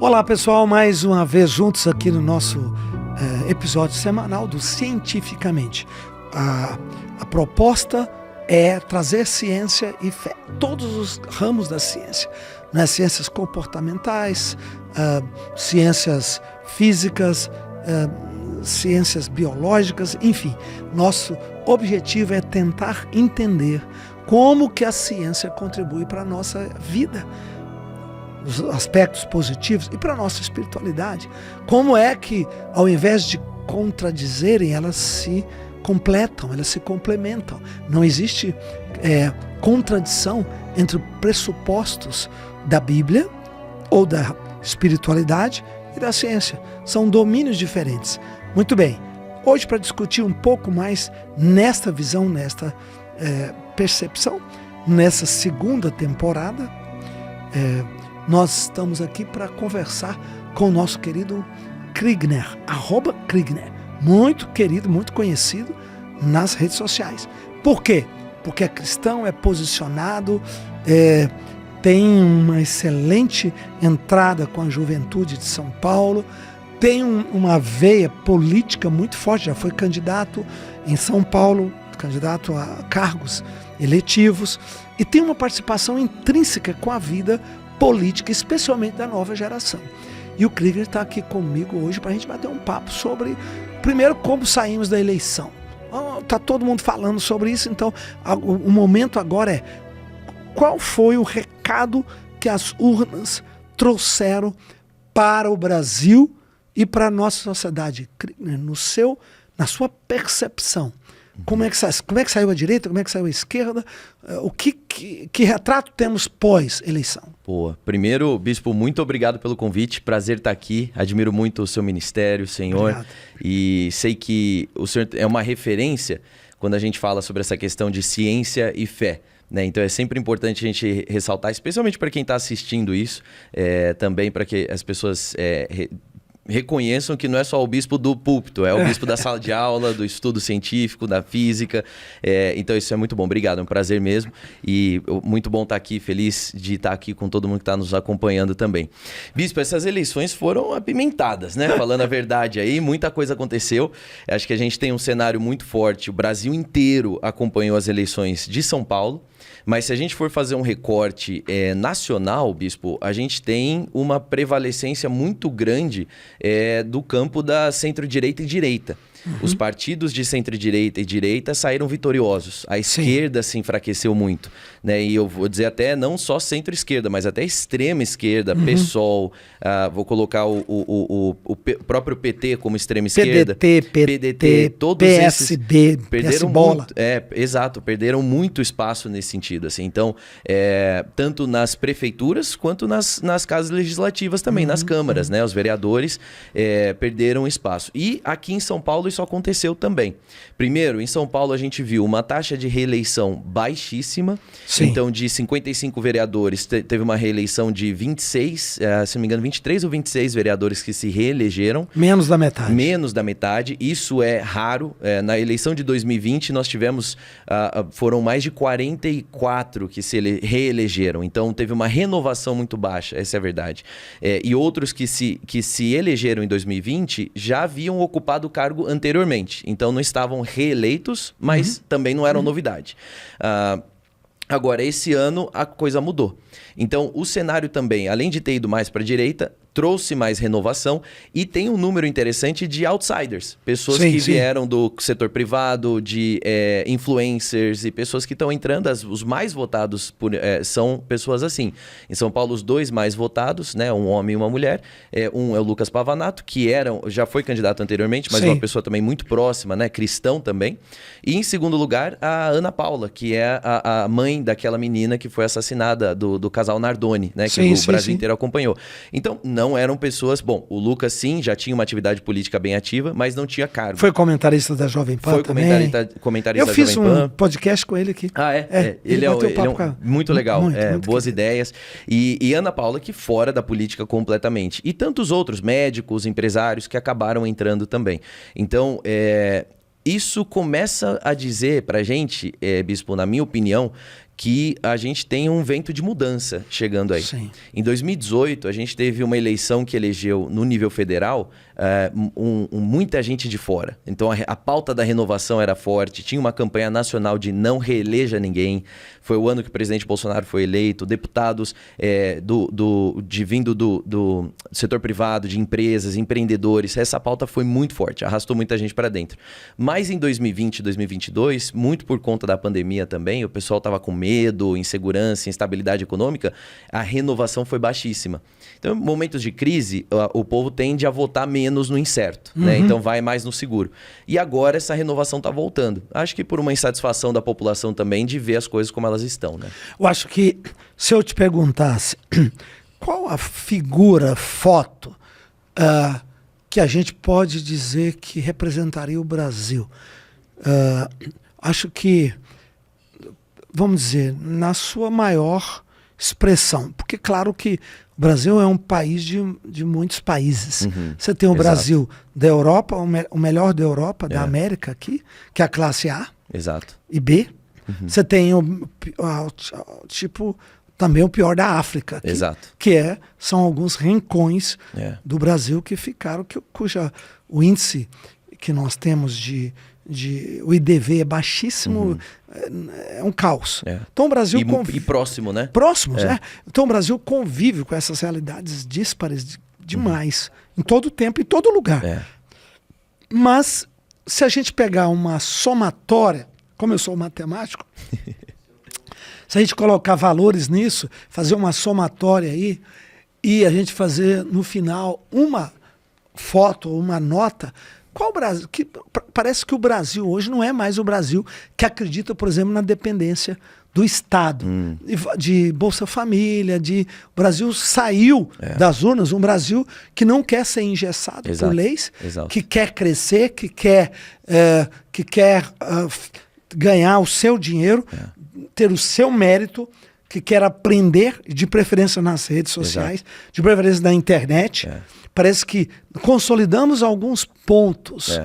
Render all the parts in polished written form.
Olá pessoal, mais uma vez juntos aqui no nosso episódio semanal do Cientificamente. A proposta é trazer ciência e fé, todos os ramos da ciência, né? Ciências comportamentais, ciências físicas, ciências biológicas, enfim. Nosso objetivo é tentar entender como que a ciência contribui para a nossa vida, os aspectos positivos e para a nossa espiritualidade. Como é que, ao invés de contradizerem, elas se completam, elas se complementam. Não existe contradição entre pressupostos da Bíblia ou da espiritualidade e da ciência. São domínios diferentes. Muito bem, hoje para discutir um pouco mais nesta visão, nesta percepção, nessa segunda temporada, nós estamos aqui para conversar com o nosso querido Kriegner, @Kriegner, muito querido, muito conhecido nas redes sociais. Por quê? Porque é cristão, é posicionado, tem uma excelente entrada com a juventude de São Paulo, tem uma veia política muito forte, já foi candidato em São Paulo, candidato a cargos eletivos, e tem uma participação intrínseca com a vida política, especialmente da nova geração. E o Kriegner está aqui comigo hoje para a gente bater um papo sobre, primeiro, como saímos da eleição. Está todo mundo falando sobre isso, então o momento agora é qual foi o recado que as urnas trouxeram para o Brasil e para a nossa sociedade. Kriegner, na sua percepção, como é que saiu a direita, como é que saiu a esquerda, que retrato temos pós-eleição? Boa. Primeiro, Bispo, muito obrigado pelo convite, prazer estar aqui, admiro muito o seu ministério, Senhor, obrigado. E sei que o Senhor é uma referência quando a gente fala sobre essa questão de ciência e fé. Então é sempre importante a gente ressaltar, especialmente para quem está assistindo isso, também para que as pessoas reconheçam que não é só o bispo do púlpito, é o bispo da sala de aula, do estudo científico, da física. Então isso é muito bom, obrigado, é um prazer mesmo. E muito bom estar aqui, feliz de estar aqui com todo mundo que está nos acompanhando também. Bispo, essas eleições foram apimentadas, né? Falando a verdade aí, muita coisa aconteceu. Acho que a gente tem um cenário muito forte, o Brasil inteiro acompanhou as eleições de São Paulo. Mas se a gente for fazer um recorte nacional, Bispo, a gente tem uma prevalecência muito grande do campo da centro-direita e direita. Os partidos de centro-direita e direita saíram vitoriosos. A esquerda se enfraqueceu muito, né? E eu vou dizer até não só centro-esquerda, mas até extrema-esquerda, PSOL, vou colocar o próprio PT como extrema-esquerda. PDT, todos PSD, esses perderam muito. Exato, perderam muito espaço nesse sentido. Assim. Então, tanto nas prefeituras quanto nas casas legislativas também, nas câmaras, né? Os vereadores perderam espaço. E aqui em São Paulo isso aconteceu também. Primeiro, em São Paulo a gente viu uma taxa de reeleição baixíssima. Sim. Então, de 55 vereadores, teve uma reeleição de 26, se não me engano, 23 ou 26 vereadores que se reelegeram. Menos da metade. Menos da metade. Isso é raro. Na eleição de 2020, nós tivemos, foram mais de 44 que se reelegeram. Então, teve uma renovação muito baixa, essa é a verdade. E outros que se elegeram em 2020 já haviam ocupado o cargo anteriormente. Então, não estavam reeleitos, mas também não eram novidade. Agora, esse ano, a coisa mudou. Então, o cenário também, além de ter ido mais para a direita, trouxe mais renovação e tem um número interessante de outsiders. Pessoas que vieram do setor privado, de influencers e pessoas que estão entrando. Os mais votados são pessoas assim. Em São Paulo, os dois mais votados, né, um homem e uma mulher. Um é o Lucas Pavanato, que já foi candidato anteriormente, mas uma pessoa também muito próxima, né, cristão também. E em segundo lugar, a Ana Paula, que é a mãe daquela menina que foi assassinada do casal Nardoni, né, que o Brasil inteiro acompanhou. Então, não eram pessoas... Bom, o Lucas, sim, já tinha uma atividade política bem ativa, mas não tinha cargo. Foi comentarista da Jovem Pan também. Comentarista da Jovem Pan. Eu fiz um podcast com ele aqui. Ele é muito legal. Muito boas ideias. E Ana Paula, que fora da política completamente. E tantos outros médicos, empresários que acabaram entrando também. Então, isso começa a dizer pra gente, Bispo, na minha opinião, que a gente tem um vento de mudança chegando aí. Sim. Em 2018, a gente teve uma eleição que elegeu, no nível federal, muita gente de fora. Então, a pauta da renovação era forte, tinha uma campanha nacional de não reeleja ninguém. Foi o ano que o presidente Bolsonaro foi eleito, deputados vindo do setor privado, de empresas, empreendedores. Essa pauta foi muito forte, arrastou muita gente para dentro. Mas em 2020 e 2022, muito por conta da pandemia também, o pessoal estava com medo, insegurança, instabilidade econômica, a renovação foi baixíssima. Então, em momentos de crise, o povo tende a votar menos no incerto, né? Então vai mais no seguro. E agora essa renovação está voltando. Acho que por uma insatisfação da população também de ver as coisas como elas estão, né? Eu acho que se eu te perguntasse qual a figura, foto, que a gente pode dizer que representaria o Brasil, acho que, vamos dizer, na sua maior expressão, porque claro que o Brasil é um país de muitos países. Você tem o Brasil da Europa, o melhor da Europa, da América aqui, que é a classe A e B. Você tem também o pior da África, aqui, que são alguns rincões do Brasil que ficaram, o índice que nós temos o IDV é baixíssimo, é um caos. Então o Brasil e próximo, né? Próximos, Então o Brasil convive com essas realidades díspares demais, em todo tempo, em todo lugar. Mas se a gente pegar uma somatória, como eu sou matemático, se a gente colocar valores nisso, fazer uma somatória aí, e a gente fazer no final uma foto, uma nota, qual o Brasil? Parece que o Brasil hoje não é mais o Brasil que acredita, por exemplo, na dependência do Estado, de Bolsa Família, o Brasil saiu das urnas, um Brasil que não quer ser engessado por leis, que quer crescer, que quer ganhar o seu dinheiro, ter o seu mérito, que quer aprender, de preferência nas redes sociais, de preferência na internet. Parece que consolidamos alguns pontos.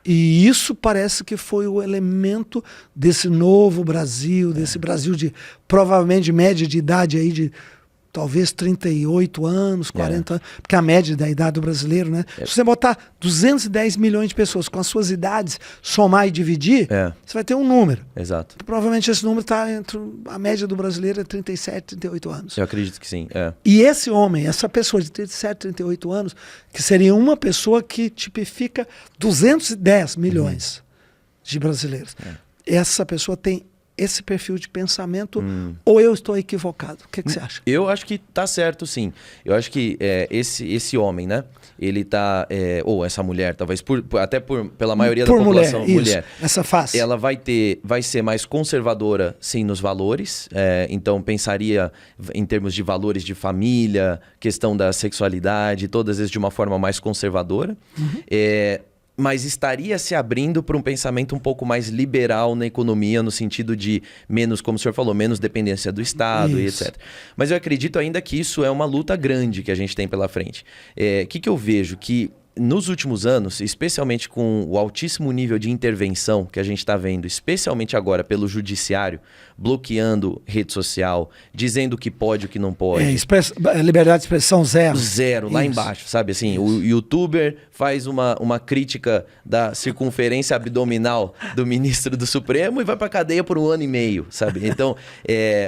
E isso parece que foi o elemento desse novo Brasil, desse Brasil de provavelmente de média de idade aí de talvez 38 anos, 40 anos, porque a média da idade do brasileiro, né? Se você botar 210 milhões de pessoas com as suas idades, somar e dividir, você vai ter um número. Provavelmente esse número está entre a média do brasileiro é 37, 38 anos. Eu acredito que sim. E esse homem, essa pessoa de 37, 38 anos, que seria uma pessoa que tipifica 210 milhões de brasileiros. Essa pessoa tem esse perfil de pensamento, ou eu estou equivocado? O que você acha? Eu acho que tá certo, sim. Eu acho que esse homem, né? Ele tá... ou essa mulher, talvez, pela maioria da população, mulher. Essa face. Ela vai ser mais conservadora, sim, nos valores. Então, pensaria em termos de valores de família, questão da sexualidade, todas vezes de uma forma mais conservadora. Mas estaria se abrindo para um pensamento um pouco mais liberal na economia, no sentido de menos, como o senhor falou, menos dependência do Estado e etc. Mas eu acredito ainda que isso é uma luta grande que a gente tem pela frente. Que eu vejo? Que nos últimos anos, especialmente com o altíssimo nível de intervenção que a gente está vendo, especialmente agora pelo judiciário, bloqueando rede social, dizendo o que pode e o que não pode. Liberdade de expressão zero. Zero, lá embaixo, sabe assim? O youtuber faz uma crítica da circunferência abdominal do ministro do Supremo e vai pra cadeia por 1 ano e meio, sabe? Então,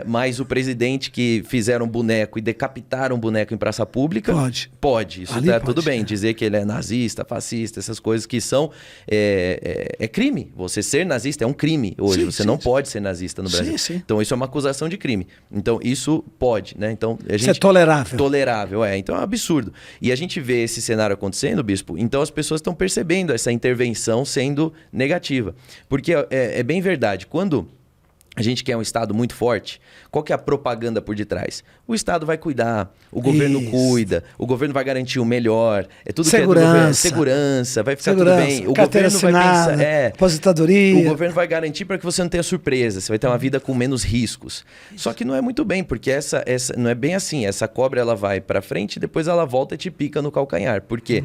mas o presidente que fizeram boneco e decapitaram um boneco em praça pública... Pode. Isso tá tudo bem, dizer que ele é nazista, fascista, essas coisas que são... É crime. Você ser nazista é um crime hoje. Você não pode ser nazista no Brasil. Então, isso é uma acusação de crime. Então, isso pode, né? Então, isso é tolerável. Tolerável, Então, é um absurdo. E a gente vê esse cenário acontecendo, Bispo, então as pessoas estão percebendo essa intervenção sendo negativa. Porque é bem verdade, quando a gente quer um Estado muito forte, qual que é a propaganda por detrás? O Estado vai cuidar, o governo cuida, o governo vai garantir o melhor, tudo segurança, que é do governo. Segurança, vai ficar tudo bem. O governo assinada, vai pensar, aposentadoria. O governo vai garantir para que você não tenha surpresa, você vai ter uma vida com menos riscos. Só que não é muito bem, porque essa não é bem assim. Essa cobra ela vai para frente e depois ela volta e te pica no calcanhar. Porque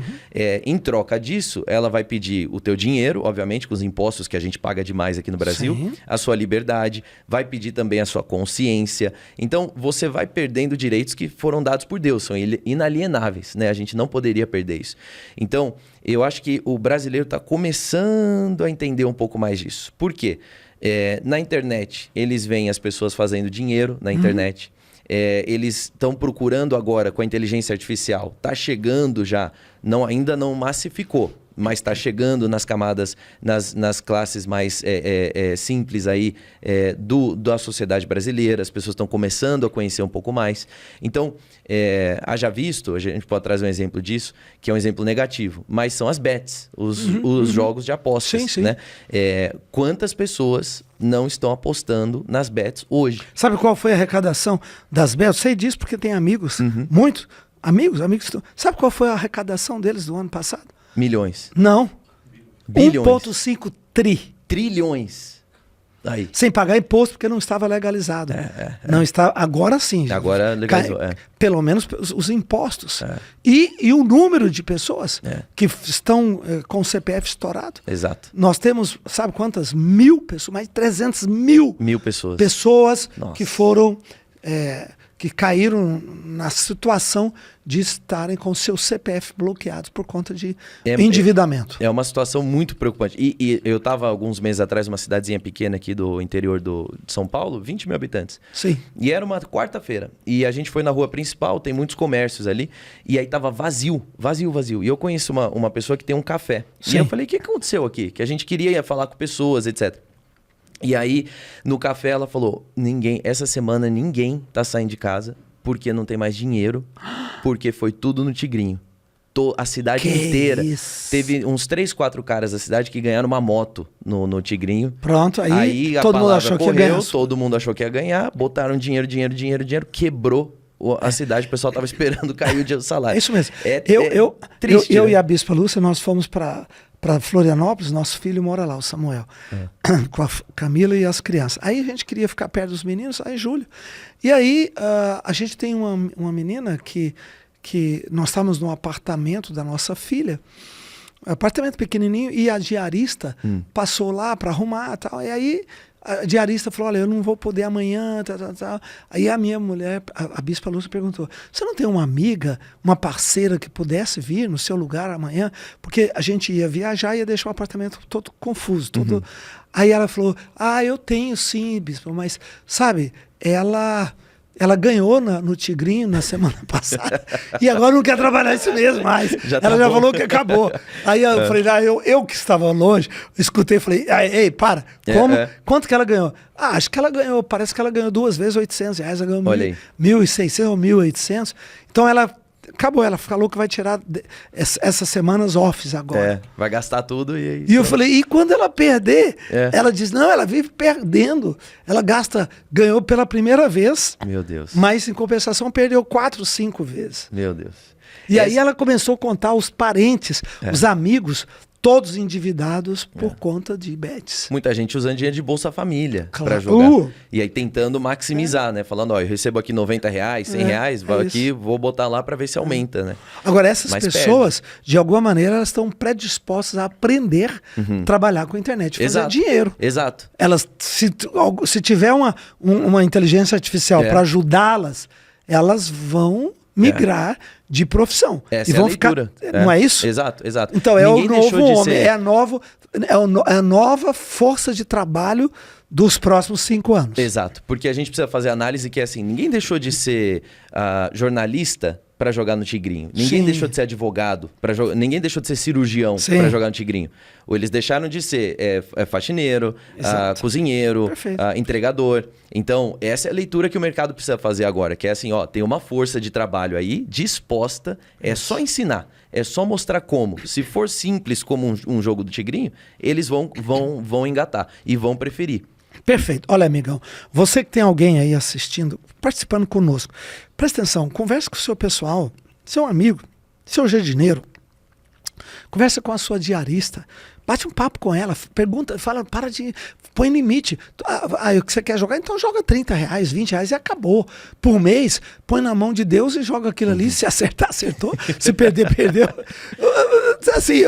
em troca disso, ela vai pedir o teu dinheiro, obviamente, com os impostos que a gente paga demais aqui no Brasil, a sua liberdade, liberdade, vai pedir também a sua consciência. Então, você vai perdendo direitos que foram dados por Deus, são inalienáveis, né? A gente não poderia perder isso. Então, eu acho que o brasileiro está começando a entender um pouco mais disso. Por quê? Na internet, eles veem as pessoas fazendo dinheiro na internet. Eles estão procurando agora com a inteligência artificial. Está chegando já, ainda não massificou, mas está chegando nas camadas, nas classes mais simples aí da sociedade brasileira. As pessoas estão começando a conhecer um pouco mais. Então, haja visto, a gente pode trazer um exemplo disso, que é um exemplo negativo, mas são as bets, os jogos de apostas. Sim, sim. Né? Quantas pessoas não estão apostando nas bets hoje? Sabe qual foi a arrecadação das bets? Eu sei disso porque tem amigos, muitos amigos. Sabe qual foi a arrecadação deles do ano passado? Milhões. Não. Bilhões. 1,5 trilhões. Aí. Sem pagar imposto, porque não estava legalizado. Não está, agora sim. Agora legalizou. Pelo menos os impostos. E o número de pessoas que estão com o CPF estourado. Exato. Nós temos, sabe quantas? 1.000 pessoas, mais de 300 mil pessoas. Pessoas Nossa. que foram... que caíram na situação de estarem com seus CPF bloqueados por conta de endividamento. É uma situação muito preocupante. E eu estava alguns meses atrás numa cidadezinha pequena aqui do interior de São Paulo, 20 mil habitantes. Sim. E era uma quarta-feira. E a gente foi na rua principal, tem muitos comércios ali, e aí tava vazio. E eu conheço uma pessoa que tem um café. Sim. E eu falei, o que aconteceu aqui? Que a gente queria falar com pessoas, etc. E aí, no café, ela falou, essa semana ninguém tá saindo de casa porque não tem mais dinheiro, porque foi tudo no Tigrinho. A cidade inteira. Isso? Teve uns 3, 4 caras da cidade que ganharam uma moto no Tigrinho. Pronto, aí a todo mundo palavra achou que correu, ia ganhar. todo mundo achou que ia ganhar, botaram dinheiro, quebrou a cidade, o pessoal tava esperando cair o dia do salário. É isso mesmo. Triste, eu né? e a Bispa Lúcia, nós fomos para Florianópolis, nosso filho mora lá, o Samuel, com a Camila e as crianças. Aí a gente queria ficar perto dos meninos, aí Júlio. E aí a gente tem uma menina que nós estávamos num apartamento da nossa filha, apartamento pequenininho, e a diarista passou lá para arrumar e tal. E aí a diarista falou, olha, eu não vou poder amanhã, tal. Aí a minha mulher, a Bispa Lúcia, perguntou, você não tem uma amiga, uma parceira que pudesse vir no seu lugar amanhã? Porque a gente ia viajar e ia deixar o apartamento todo confuso. Aí ela falou, eu tenho sim, Bispa, mas, sabe, ela ganhou no Tigrinho na semana passada e agora não quer trabalhar isso mesmo mais. Ela já falou que acabou. Aí eu falei, eu que estava longe, escutei e falei, ei, para, quanto que ela ganhou? Acho que ela ganhou, parece que ela ganhou 2 vezes R$800, ela ganhou 1.600 ou 1.800. Então acabou, ela falou que vai tirar essas semanas offs agora. Vai gastar tudo e... E eu falei, e quando ela perder? Ela diz, não, ela vive perdendo. Ela ganhou pela primeira vez. Meu Deus. Mas em compensação perdeu 4, 5 vezes. Meu Deus. E aí ela começou a contar os parentes, os amigos, todos endividados por conta de bets. Muita gente usando dinheiro de Bolsa Família para Claro. jogar. E aí tentando maximizar, né? Falando, eu recebo aqui R$90, R$100, vou aqui, vou botar lá para ver se aumenta, né? Agora, essas Mas pessoas, de alguma maneira, elas estão predispostas a aprender a trabalhar com a internet, fazer dinheiro. Exato. Elas, se tiver uma inteligência artificial para ajudá-las, elas vão migrar de profissão. Essa e vão é a leitura. ficar. Não é isso? Exato. Então é Ninguém o novo deixou de homem, ser- é a nova força de trabalho dos próximos 5 anos. Exato, porque a gente precisa fazer análise que é assim, ninguém deixou de ser jornalista para jogar no Tigrinho. Ninguém Sim. deixou de ser advogado para jogar, ninguém deixou de ser cirurgião Sim. para jogar no Tigrinho. Ou eles deixaram de ser faxineiro, Exato. cozinheiro, Perfeito. entregador. Então, essa é a leitura que o mercado precisa fazer agora, que é assim, tem uma força de trabalho aí disposta, é só ensinar, é só mostrar como. Se for simples como um jogo do Tigrinho, eles vão engatar e vão preferir. Perfeito. Olha, amigão, você que tem alguém aí assistindo, participando conosco, presta atenção, converse com o seu pessoal, seu amigo, seu jardineiro, Conversa com a sua diarista. Bate um papo com ela, pergunta, fala, põe limite. O que você quer jogar? Então joga R$30, R$20 e acabou. Por mês, põe na mão de Deus e joga aquilo ali. Se acertar, acertou. Se perder, perdeu. Assim,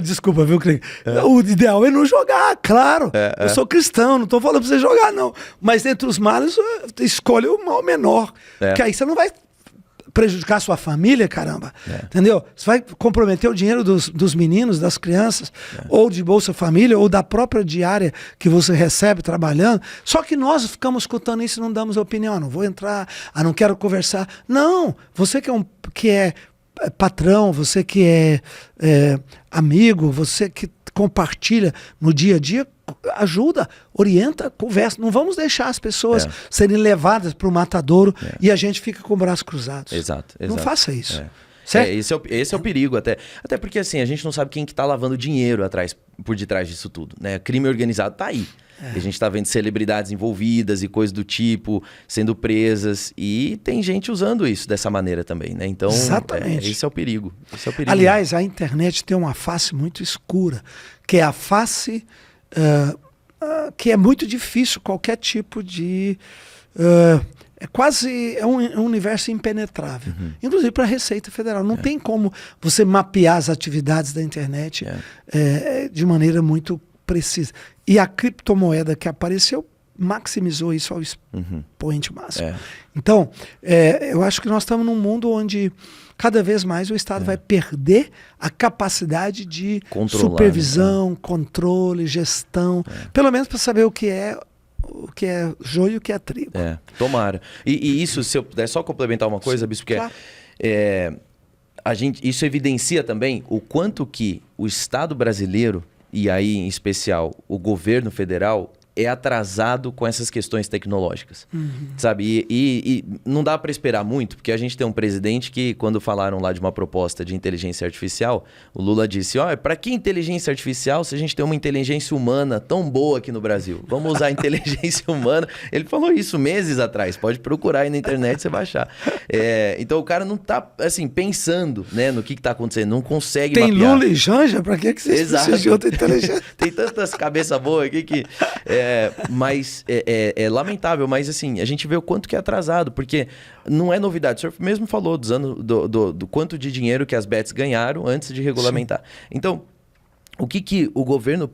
desculpa, viu, Craig? O ideal é não jogar, claro. Eu sou cristão, não estou falando para você jogar, não. Mas entre os males, escolha o mal menor. Porque aí você não vai prejudicar a sua família, caramba, entendeu? Você vai comprometer o dinheiro dos meninos, das crianças, ou de Bolsa Família, ou da própria diária que você recebe trabalhando. Só que nós ficamos escutando isso e não damos opinião. Não vou entrar, não quero conversar. Não, você que é patrão, você que é amigo, você que compartilha no dia a dia, ajuda, orienta, conversa. Não vamos deixar as pessoas serem levadas para o matadouro e a gente fica com o braço cruzado. Exato. Não faça isso. Certo? Esse é o perigo até. Até porque assim, a gente não sabe quem que tá lavando dinheiro por detrás disso tudo, né? Crime organizado tá aí. A gente tá vendo celebridades envolvidas e coisas do tipo sendo presas, e tem gente usando isso dessa maneira também, né? Então, exatamente. Esse é o perigo. Aliás, a internet tem uma face muito escura, que é a face que é muito difícil qualquer tipo de... é um universo impenetrável. Inclusive para a Receita Federal. Não tem como você mapear as atividades da internet de maneira muito precisa. E a criptomoeda que apareceu maximizou isso ao expoente máximo. Então, eu acho que nós estamos num mundo onde cada vez mais o Estado vai perder a capacidade de supervisão, controle, gestão, pelo menos para saber o que é joio e o que é trigo. Tomara. E isso, se eu puder só complementar uma coisa, Bispo, porque isso evidencia também o quanto que o Estado brasileiro, e aí em especial o governo federal, é atrasado com essas questões tecnológicas, sabe? E não dá para esperar muito, porque a gente tem um presidente que, quando falaram lá de uma proposta de inteligência artificial, o Lula disse, para que inteligência artificial se a gente tem uma inteligência humana tão boa aqui no Brasil? Vamos usar a inteligência humana. Ele falou isso meses atrás, pode procurar aí na internet, você vai achar. Então o cara não tá, assim, pensando, né, no que tá acontecendo, não consegue mapear. Tem Lula e Janja, para que vocês precisam de outra inteligência? Tem tantas cabeças boas aqui que... Mas é lamentável, mas assim, a gente vê o quanto que é atrasado, porque não é novidade. O senhor mesmo falou do quanto de dinheiro que as bets ganharam antes de regulamentar. Então, por que o governo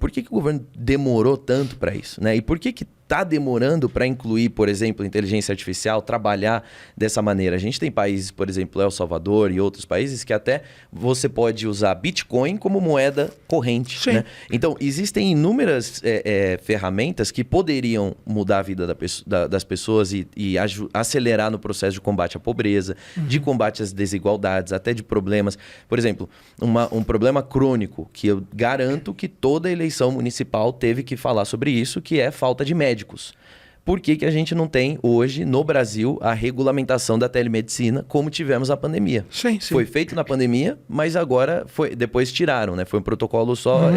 demorou tanto para isso, né? E por que está demorando para incluir, por exemplo, inteligência artificial, trabalhar dessa maneira? A gente tem países, por exemplo, El Salvador e outros países que até você pode usar Bitcoin como moeda corrente, né? Então, existem inúmeras ferramentas que poderiam mudar a vida das pessoas e acelerar no processo de combate à pobreza, de combate às desigualdades, até de problemas. Por exemplo, um problema crônico que eu garanto que toda eleição municipal teve que falar sobre isso, que é falta de médicos. Por que a gente não tem hoje no Brasil a regulamentação da telemedicina como tivemos na pandemia? Sim. Foi feito na pandemia, mas agora depois tiraram, né? Foi um protocolo só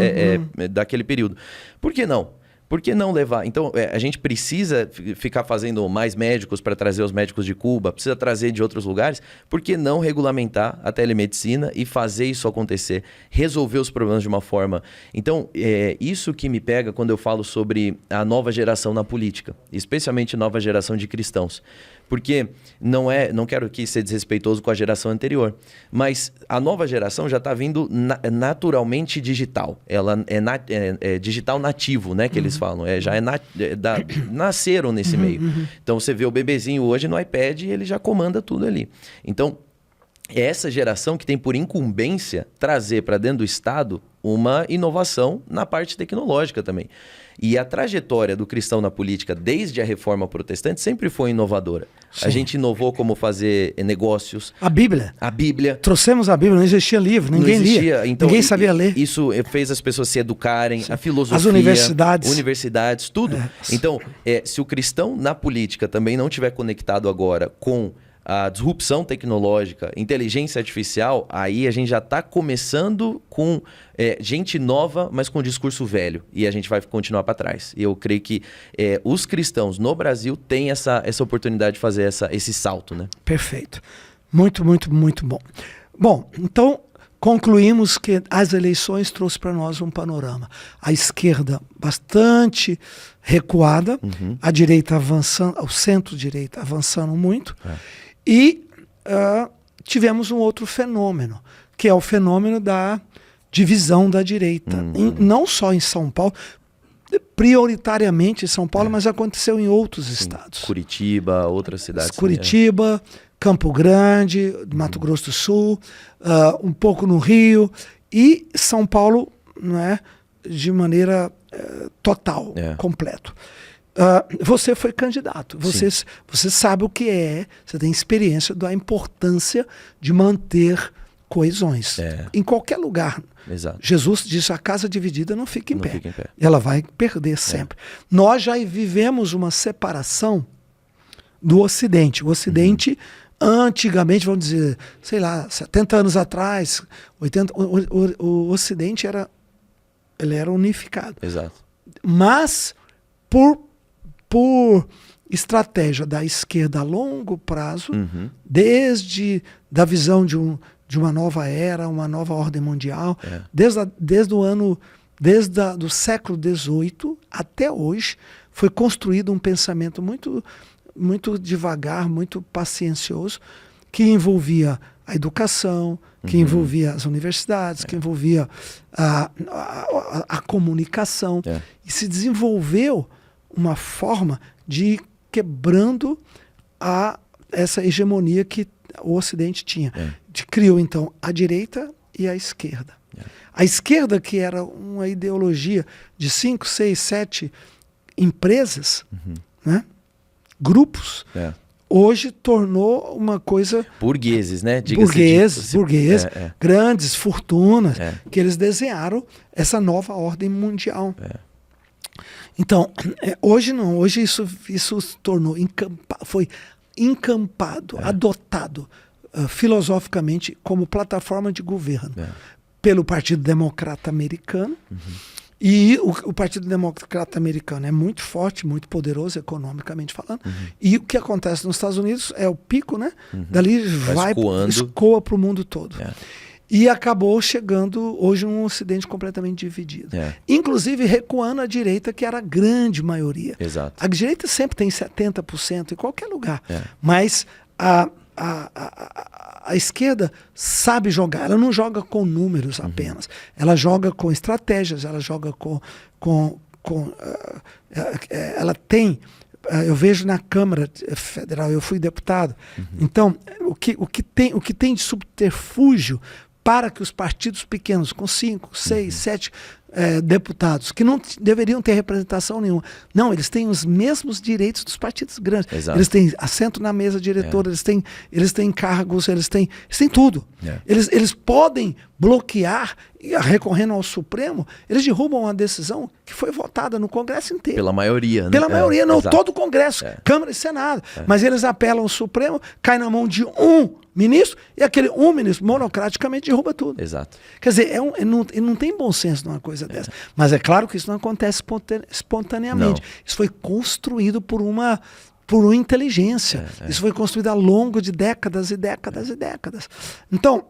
daquele período. Por que não? Por que não levar? Então, a gente precisa ficar fazendo mais médicos para trazer os médicos de Cuba, precisa trazer de outros lugares. Por que não regulamentar a telemedicina e fazer isso acontecer? Resolver os problemas de uma forma... Então, isso que me pega quando eu falo sobre a nova geração na política, especialmente nova geração de cristãos. Porque não quero aqui ser desrespeitoso com a geração anterior, mas a nova geração já está vindo naturalmente digital. Ela é digital nativo, né, que eles falam. Nasceram nesse meio. Então você vê o bebezinho hoje no iPad e ele já comanda tudo ali. Então, é essa geração que tem por incumbência trazer para dentro do Estado uma inovação na parte tecnológica também. E a trajetória do cristão na política, desde a reforma protestante, sempre foi inovadora. Sim. A gente inovou como fazer negócios. A Bíblia. Trouxemos a Bíblia, não existia livro, ninguém lia. Então, ninguém sabia ler. Isso fez as pessoas se educarem, a filosofia. As universidades, tudo. Então, se o cristão na política também não estiver conectado agora com a disrupção tecnológica, inteligência artificial, aí a gente já está começando com gente nova, mas com discurso velho. E a gente vai continuar para trás. E eu creio que os cristãos no Brasil têm essa oportunidade de fazer esse salto, né? Perfeito. Muito, muito, muito bom. Bom, então concluímos que as eleições trouxe para nós um panorama. A esquerda bastante recuada, a direita avançando, o centro-direita avançando muito, e tivemos um outro fenômeno, que é o fenômeno da divisão da direita. Não só em São Paulo, prioritariamente em São Paulo, mas aconteceu em outros estados. Curitiba, outras cidades. Curitiba, Campo Grande, Mato Grosso do Sul, um pouco no Rio, e São Paulo, né, de maneira total, completo. Você foi candidato, você sabe o que é, você tem experiência da importância de manter coesões. Em qualquer lugar. Exato. Jesus disse, a casa dividida não fica em pé. Fica em pé. Ela vai perder sempre. Nós já vivemos uma separação do Ocidente. O Ocidente, antigamente, vamos dizer, sei lá, 70 anos atrás, 80, o Ocidente era unificado. Exato. Mas, por estratégia da esquerda a longo prazo, desde da visão de uma nova era, uma nova ordem mundial, desde o século XVIII até hoje, foi construído um pensamento muito, muito devagar, muito paciencioso, que envolvia a educação, que envolvia as universidades, que envolvia a comunicação, e se desenvolveu uma forma de ir quebrando essa hegemonia que o Ocidente tinha. Criou, então, a direita e a esquerda. A esquerda, que era uma ideologia de 5, 6, 7 empresas, né? Grupos, hoje tornou uma coisa... Burgueses, né? Burgueses, grandes fortunas, que eles desenharam essa nova ordem mundial. Então, hoje não, hoje isso se tornou, foi encampado, adotado filosoficamente como plataforma de governo pelo Partido Democrata Americano. E o Partido Democrata Americano é muito forte, muito poderoso economicamente falando. E o que acontece nos Estados Unidos é o pico, né? Dali escoa para o mundo todo. E acabou chegando hoje um Ocidente completamente dividido. Inclusive recuando a direita, que era a grande maioria. Exato. A direita sempre tem 70% em qualquer lugar. Mas a esquerda sabe jogar, ela não joga com números apenas, ela joga com estratégias, ela joga ela tem, eu vejo na Câmara Federal, eu fui deputado, então o que tem de subterfúgio para que os partidos pequenos, com 5, 6, 7 deputados, que não deveriam ter representação nenhuma. Não, eles têm os mesmos direitos dos partidos grandes. Exato. Eles têm assento na mesa diretora, eles têm cargos, eles têm tudo. Eles podem bloquear, recorrendo ao Supremo, eles derrubam uma decisão que foi votada no Congresso inteiro. Pela maioria, né? Pela maioria, não, exato. todo o Congresso, Câmara e Senado. Mas eles apelam ao Supremo, cai na mão de um ministro, e aquele um ministro monocraticamente derruba tudo. Exato. Quer dizer, não tem bom senso numa coisa dessa. Mas é claro que isso não acontece espontaneamente. Não. Isso foi construído por uma inteligência. Isso foi construído ao longo de décadas e décadas e décadas. Então,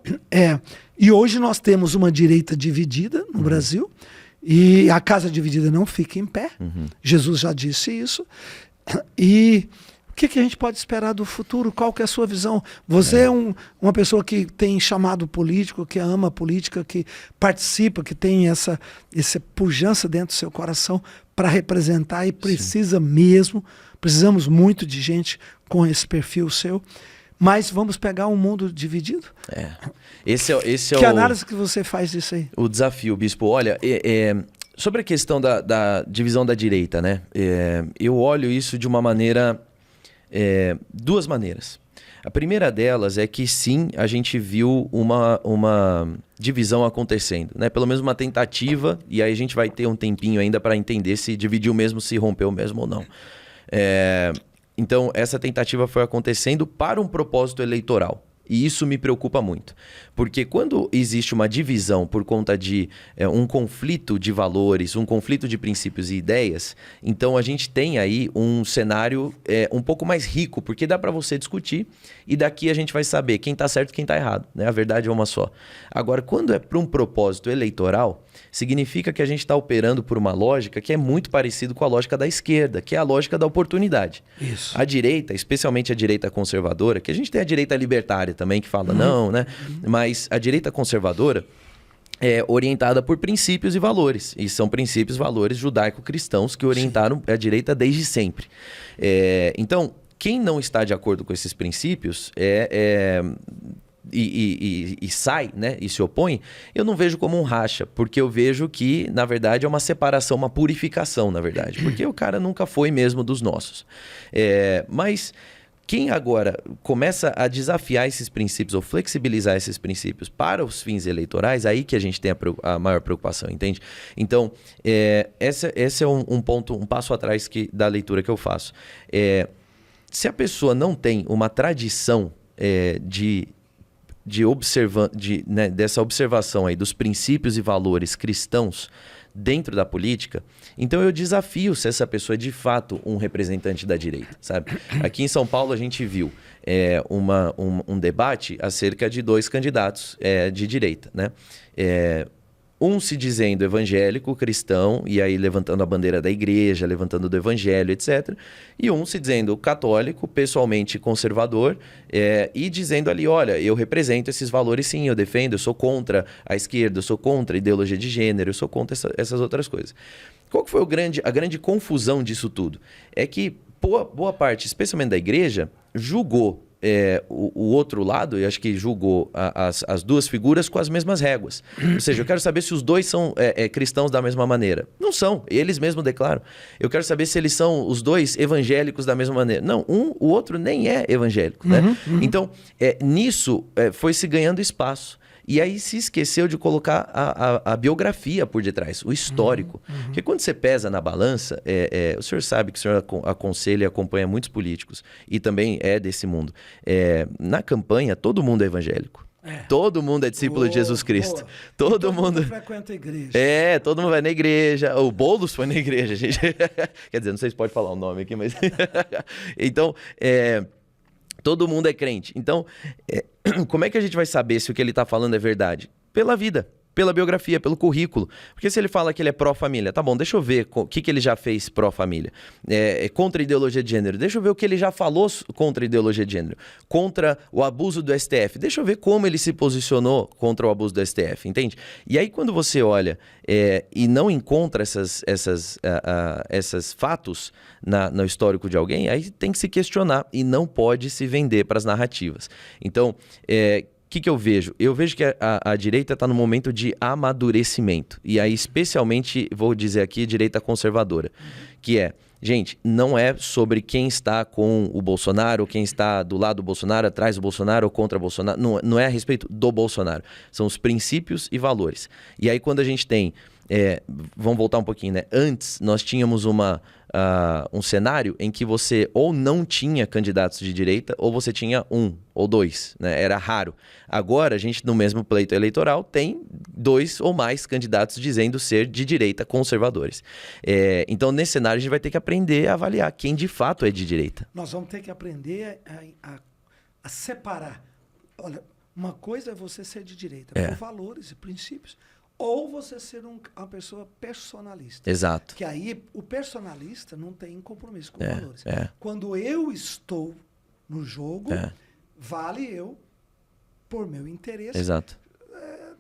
e hoje nós temos uma direita dividida no Brasil, e a casa dividida não fica em pé. Jesus já disse isso. E o que a gente pode esperar do futuro? Qual que é a sua visão? Você é uma pessoa que tem chamado político, que ama a política, que participa, que tem essa pujança dentro do seu coração para representar e precisamos muito de gente com esse perfil seu. Mas vamos pegar um mundo dividido? Esse que análise que você faz disso aí? O desafio, Bispo. Olha, sobre a questão da divisão da direita, né? Eu olho isso de uma maneira... duas maneiras. A primeira delas é que sim, a gente viu uma divisão acontecendo, né? Pelo menos uma tentativa, e aí a gente vai ter um tempinho ainda para entender se dividiu mesmo, se rompeu mesmo ou não. Então, essa tentativa foi acontecendo para um propósito eleitoral. E isso me preocupa muito. Porque quando existe uma divisão por conta de um conflito de valores, um conflito de princípios e ideias, então a gente tem aí um cenário um pouco mais rico, porque dá para você discutir e daqui a gente vai saber quem está certo e quem está errado, né? A verdade é uma só. Agora, quando é para um propósito eleitoral, significa que a gente está operando por uma lógica que é muito parecida com a lógica da esquerda, que é a lógica da oportunidade. Isso. A direita, especialmente a direita conservadora, que a gente tem a direita libertária também, que fala não, né? Mas a direita conservadora é orientada por princípios e valores. E são princípios e valores judaico-cristãos que orientaram a direita desde sempre. Então, quem não está de acordo com esses princípios e sai, né, e se opõe, eu não vejo como um racha, porque eu vejo que, na verdade, é uma separação, uma purificação, na verdade, porque o cara nunca foi mesmo dos nossos. Mas quem agora começa a desafiar esses princípios ou flexibilizar esses princípios para os fins eleitorais, aí que a gente tem a maior preocupação, entende? Então, esse é um ponto, um passo atrás da leitura que eu faço. Se a pessoa não tem uma tradição dessa observação aí dos princípios e valores cristãos dentro da política, então eu desafio se essa pessoa é de fato um representante da direita, sabe? Aqui em São Paulo a gente viu um debate acerca de 2 candidatos de direita, né? Um se dizendo evangélico, cristão, e aí levantando a bandeira da igreja, levantando do evangelho, etc. E um se dizendo católico, pessoalmente conservador, e dizendo ali, olha, eu represento esses valores sim, eu defendo, eu sou contra a esquerda, eu sou contra a ideologia de gênero, eu sou contra essas outras coisas. Qual que foi a grande confusão disso tudo? É que boa parte, especialmente da igreja, julgou o outro lado, eu acho que julgou as duas figuras com as mesmas réguas. Ou seja, eu quero saber se os dois são cristãos da mesma maneira. Não são, eles mesmos declaram. Eu quero saber se eles são os dois evangélicos da mesma maneira. Não, o outro nem é evangélico, né? Então, nisso foi se ganhando espaço. E aí se esqueceu de colocar a biografia por detrás, o histórico. Porque quando você pesa na balança, o senhor sabe que o senhor aconselha e acompanha muitos políticos e também é desse mundo. Na campanha, todo mundo é evangélico. Todo mundo é discípulo de Jesus Cristo. Todo mundo frequenta a igreja. Todo mundo vai na igreja. O Boulos foi na igreja, gente. Quer dizer, não sei se pode falar o nome aqui, mas... Então, todo mundo é crente. Então, como é que a gente vai saber se o que ele está falando é verdade? Pela vida, pela biografia, pelo currículo. Porque se ele fala que ele é pró-família, tá bom, deixa eu ver o que ele já fez pró-família. Contra a ideologia de gênero, deixa eu ver o que ele já falou contra a ideologia de gênero. Contra o abuso do STF, deixa eu ver como ele se posicionou contra o abuso do STF, entende? E aí quando você olha e não encontra esses fatos no histórico de alguém, aí tem que se questionar e não pode se vender para as narrativas. Então, o que eu vejo? Eu vejo que a direita está no momento de amadurecimento. E aí, especialmente, vou dizer aqui, direita conservadora. Que gente, não é sobre quem está com o Bolsonaro, quem está do lado do Bolsonaro, atrás do Bolsonaro ou contra o Bolsonaro. Não é a respeito do Bolsonaro. São os princípios e valores. E aí, quando a gente tem... vamos voltar um pouquinho, né? Antes, nós tínhamos um cenário em que você ou não tinha candidatos de direita ou você tinha 1 ou 2, né? Era raro. Agora, a gente, no mesmo pleito eleitoral, tem 2 ou mais candidatos dizendo ser de direita conservadores. Então, nesse cenário, a gente vai ter que aprender a avaliar quem de fato é de direita. Nós vamos ter que aprender a separar. Olha, uma coisa é você ser de direita por valores e princípios, ou você ser uma pessoa personalista. Exato. Que aí o personalista não tem compromisso com valores. Quando eu estou no jogo, vale eu, por meu interesse, Exato.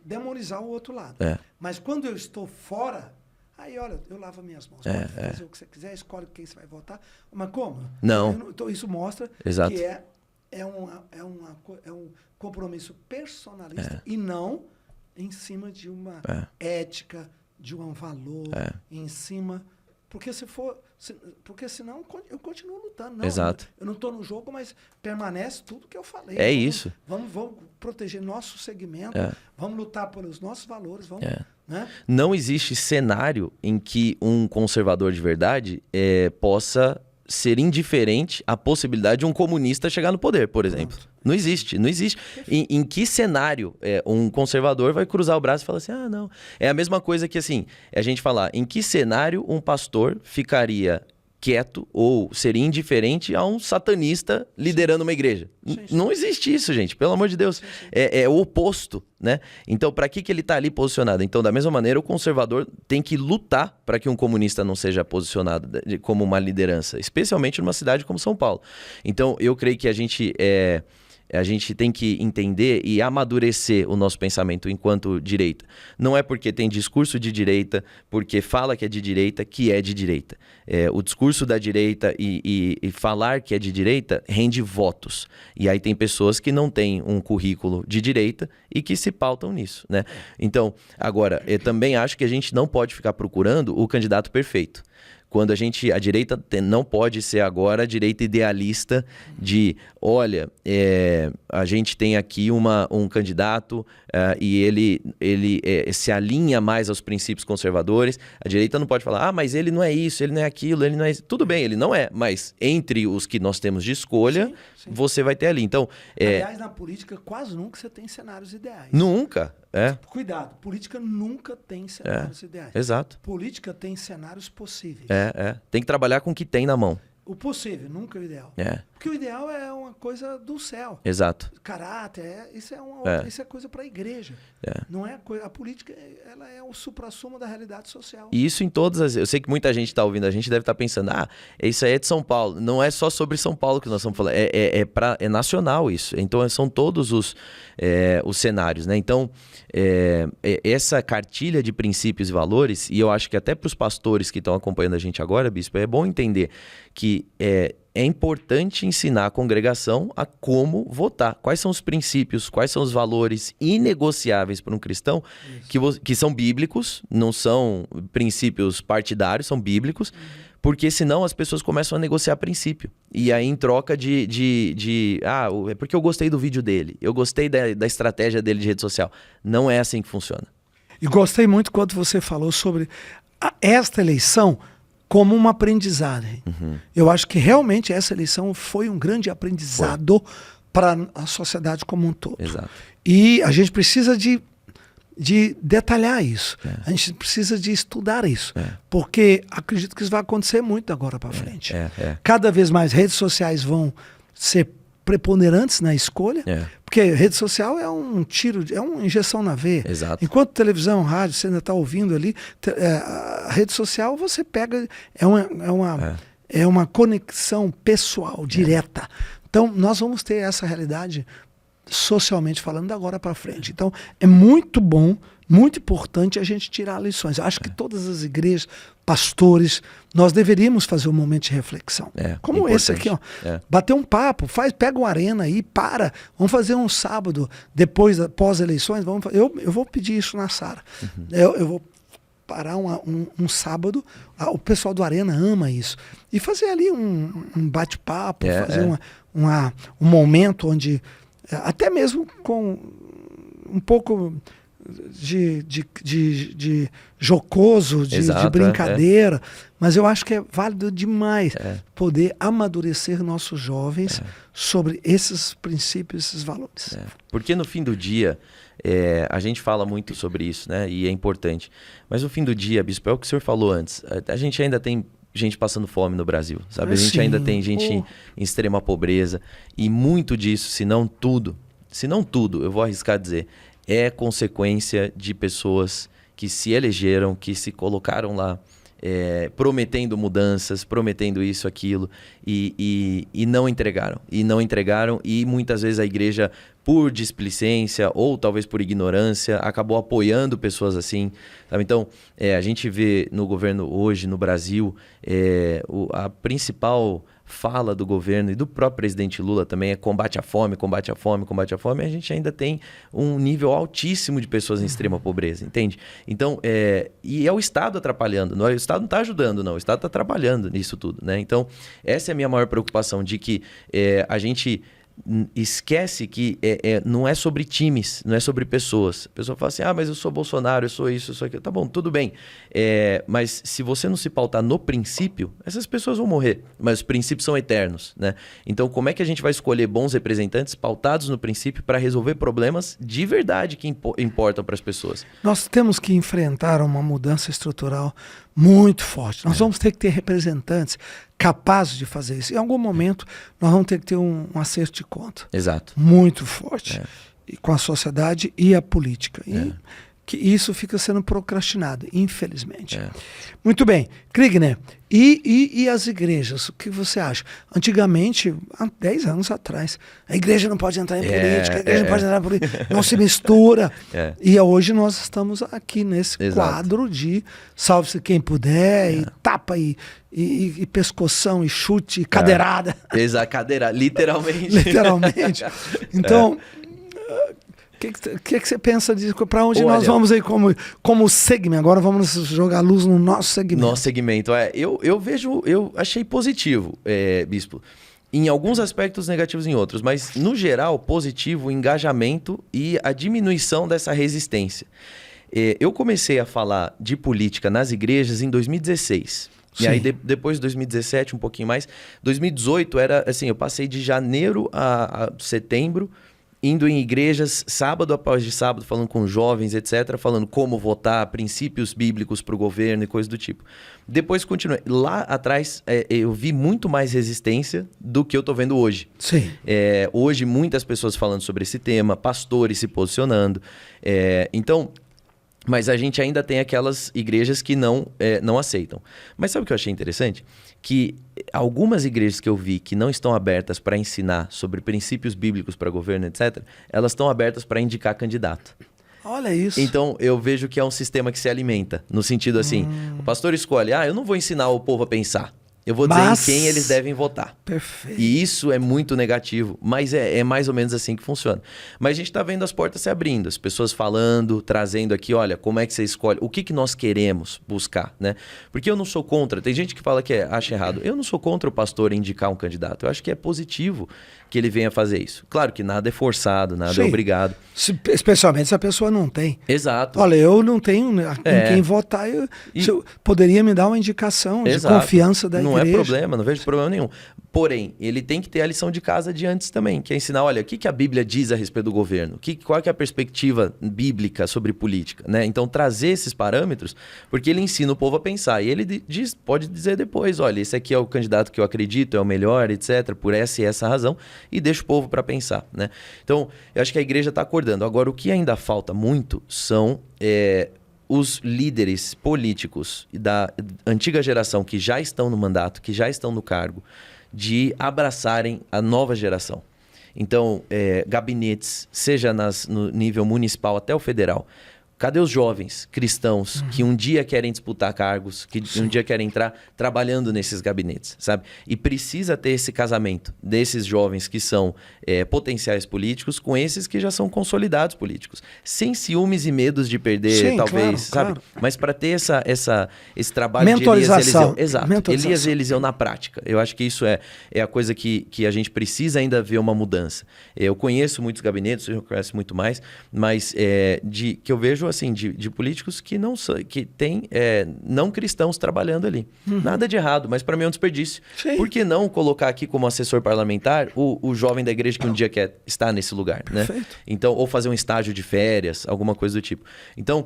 Demonizar o outro lado. Mas quando eu estou fora, aí olha, eu lavo minhas mãos. Pode fazer o que você quiser, escolhe quem você vai votar. Mas como? Não. Então isso mostra Exato. que é um compromisso personalista e não em cima de uma ética, de um valor, em cima... Porque senão eu continuo lutando. Não, Exato. Eu não estou no jogo, mas permanece tudo que eu falei. Isso. Vamos proteger nosso segmento, vamos lutar pelos nossos valores. Né? Não existe cenário em que um conservador de verdade possa ser indiferente à possibilidade de um comunista chegar no poder, por exemplo. Não existe, não existe. Em que cenário um conservador vai cruzar o braço e falar assim, ah, não. É a mesma coisa que, assim, a gente falar, em que cenário um pastor ficaria quieto ou seria indiferente a um satanista liderando uma igreja. Sim. Não existe isso, gente, pelo amor de Deus. Sim. É o oposto, né? Então, para que ele está ali posicionado? Então, da mesma maneira, o conservador tem que lutar para que um comunista não seja posicionado como uma liderança, especialmente numa cidade como São Paulo. Então, eu creio que a gente tem que entender e amadurecer o nosso pensamento enquanto direita. Não é porque tem discurso de direita, porque fala que é de direita, que é de direita. O discurso da direita e falar que é de direita rende votos. E aí tem pessoas que não têm um currículo de direita e que se pautam nisso, né? Então, agora, eu também acho que a gente não pode ficar procurando o candidato perfeito. Quando a direita não pode ser agora a direita idealista de, olha, a gente tem aqui um candidato e ele se alinha mais aos princípios conservadores. A direita não pode falar, mas ele não é isso, ele não é aquilo, ele não é isso. Tudo bem, ele não é, mas entre os que nós temos de escolha, sim. Você vai ter ali. Então, aliás, na política quase nunca você tem cenários ideais. Nunca. Cuidado, política nunca tem cenários ideais. Exato. Política tem cenários possíveis. Tem que trabalhar com o que tem na mão. O possível, nunca o ideal. Porque o ideal é uma coisa do céu. Exato. Caráter, isso é coisa para a igreja. Não é coisa, a política, ela é o suprassumo da realidade social. E isso em todas as... Eu sei que muita gente está ouvindo, a gente deve estar pensando, isso aí é de São Paulo. Não é só sobre São Paulo que nós estamos falando, é nacional isso. Então são todos os cenários, né? Então, essa cartilha de princípios e valores, e eu acho que até para os pastores que estão acompanhando a gente agora, bispo, é bom entender que é importante ensinar a congregação a como votar. Quais são os princípios, quais são os valores inegociáveis para um cristão que são bíblicos, não são princípios partidários, são bíblicos, porque senão as pessoas começam a negociar princípio. E aí em troca é porque eu gostei do vídeo dele, eu gostei da estratégia dele de rede social. Não é assim que funciona. E gostei muito quando você falou sobre esta eleição como uma aprendizagem. Eu acho que realmente essa eleição foi um grande aprendizado para a sociedade como um todo. Exato. E a gente precisa de detalhar isso. A gente precisa de estudar isso. Porque acredito que isso vai acontecer muito agora para frente. Cada vez mais redes sociais vão ser preponderantes na escolha, porque rede social é um tiro, é uma injeção na veia. Exato. Enquanto televisão, rádio, você ainda está ouvindo ali, a rede social você pega, é uma conexão pessoal, direta. Então nós vamos ter essa realidade socialmente falando da agora para frente. Então é muito bom, muito importante a gente tirar lições. Eu acho que todas as igrejas, pastores, nós deveríamos fazer um momento de reflexão. Como importante. Esse aqui, ó. Bater um papo, pega uma arena aí, vamos fazer um sábado, pós-eleições, eu vou pedir isso na Sara. Eu vou parar um sábado, o pessoal do Arena ama isso. E fazer ali um bate-papo, fazer um momento onde, até mesmo com um pouco de jocoso, de brincadeira, mas eu acho que é válido demais poder amadurecer nossos jovens sobre esses princípios, esses valores. Porque no fim do dia, a gente fala muito sobre isso, né? E é importante. Mas no fim do dia, bispo, é o que o senhor falou antes, a gente ainda tem gente passando fome no Brasil, sabe? A gente ainda tem gente em extrema pobreza, e muito disso, se não tudo, eu vou arriscar dizer, é consequência de pessoas que se elegeram, que se colocaram lá, prometendo mudanças, prometendo isso, aquilo, e não entregaram. E muitas vezes a igreja, por displicência ou talvez por ignorância, acabou apoiando pessoas assim. Sabe? Então, a gente vê no governo hoje, no Brasil, a principal fala do governo e do próprio presidente Lula também é combate à fome, combate à fome, combate à fome. E a gente ainda tem um nível altíssimo de pessoas em extrema pobreza, entende? Então, e é o Estado atrapalhando. O Estado não está ajudando, não. O Estado está atrapalhando nisso tudo, né? Então, essa é a minha maior preocupação, de que a gente esquece que não é sobre times, não é sobre pessoas. A pessoa fala assim, mas eu sou Bolsonaro, eu sou isso, eu sou aquilo. Tá bom, tudo bem. Mas se você não se pautar no princípio, essas pessoas vão morrer. Mas os princípios são eternos, né? Então, como é que a gente vai escolher bons representantes pautados no princípio para resolver problemas de verdade que importam para as pessoas? Nós temos que enfrentar uma mudança estrutural muito forte. Nós vamos ter que ter representantes capazes de fazer isso. Em algum momento, nós vamos ter que ter um acerto de conta. Exato. Muito forte. E com a sociedade e a política. E que isso fica sendo procrastinado, infelizmente. Muito bem. Kriegner, e as igrejas? O que você acha? Antigamente, há 10 anos atrás, a igreja não pode entrar em política, a igreja não pode entrar em política, não se mistura. E hoje nós estamos aqui nesse quadro de salve-se quem puder, e tapa, e pescoção, e chute, e cadeirada. Exato, cadeirada, literalmente. Literalmente. Então... O que você pensa disso? Para onde nós vamos aí como segmento? Agora vamos jogar luz no nosso segmento. Nosso segmento, eu achei positivo, Bispo. Em alguns aspectos, negativos em outros, mas no geral, positivo o engajamento e a diminuição dessa resistência. Eu comecei a falar de política nas igrejas em 2016. Sim. E aí depois de 2017, um pouquinho mais. 2018 era assim, eu passei de janeiro a setembro, indo em igrejas, sábado após de sábado, falando com jovens, etc., falando como votar, princípios bíblicos para o governo e coisa do tipo. Depois continuei. Lá atrás, eu vi muito mais resistência do que eu estou vendo hoje. Sim. Hoje, muitas pessoas falando sobre esse tema, pastores se posicionando. Então... Mas a gente ainda tem aquelas igrejas que não aceitam. Mas sabe o que eu achei interessante? Que algumas igrejas que eu vi que não estão abertas para ensinar sobre princípios bíblicos para governo, etc., elas estão abertas para indicar candidato. Olha isso. Então, eu vejo que é um sistema que se alimenta. No sentido assim, o pastor escolhe, eu não vou ensinar o povo a pensar. Eu vou dizer em quem eles devem votar. Perfeito. E isso é muito negativo, mas é mais ou menos assim que funciona. Mas a gente está vendo as portas se abrindo, as pessoas falando, trazendo aqui, olha, como é que você escolhe, o que nós queremos buscar, né? Porque eu não sou contra, tem gente que fala que acha errado. Eu não sou contra o pastor indicar um candidato, eu acho que é positivo que ele venha fazer isso. Claro que nada é forçado, nada é obrigado. Especialmente se a pessoa não tem. Exato. Olha, eu não tenho em quem votar, eu poderia me dar uma indicação de confiança da igreja. Não é problema, não vejo problema nenhum. Porém, ele tem que ter a lição de casa de antes também, que é ensinar, olha, o que a Bíblia diz a respeito do governo? Qual que é a perspectiva bíblica sobre política, né? Então, trazer esses parâmetros, porque ele ensina o povo a pensar. E ele pode dizer depois, olha, esse aqui é o candidato que eu acredito, é o melhor, etc., por essa e essa razão, e deixa o povo para pensar, né? Então, eu acho que a igreja está acordando. Agora, o que ainda falta muito são... os líderes políticos da antiga geração que já estão no mandato, que já estão no cargo, de abraçarem a nova geração. Então, gabinetes, seja no nível municipal até o federal, cadê os jovens cristãos que um dia querem disputar cargos, que um dia querem entrar trabalhando nesses gabinetes, sabe? E precisa ter esse casamento desses jovens que são potenciais políticos com esses que já são consolidados políticos. Sem ciúmes e medos de perder, talvez, sabe? Claro. Mas para ter esse trabalho de Elias Eliseu. Exato. Elias Eliseu na prática. Eu acho que isso é a coisa que a gente precisa ainda ver uma mudança. Eu conheço muitos gabinetes, eu conheço muito mais, mas que eu vejo assim, de políticos que não são, que tem não cristãos trabalhando ali. Nada de errado, mas para mim é um desperdício. Sim. Por que não colocar aqui como assessor parlamentar o jovem da igreja que um dia quer estar nesse lugar, né? Então, ou fazer um estágio de férias, alguma coisa do tipo. Então,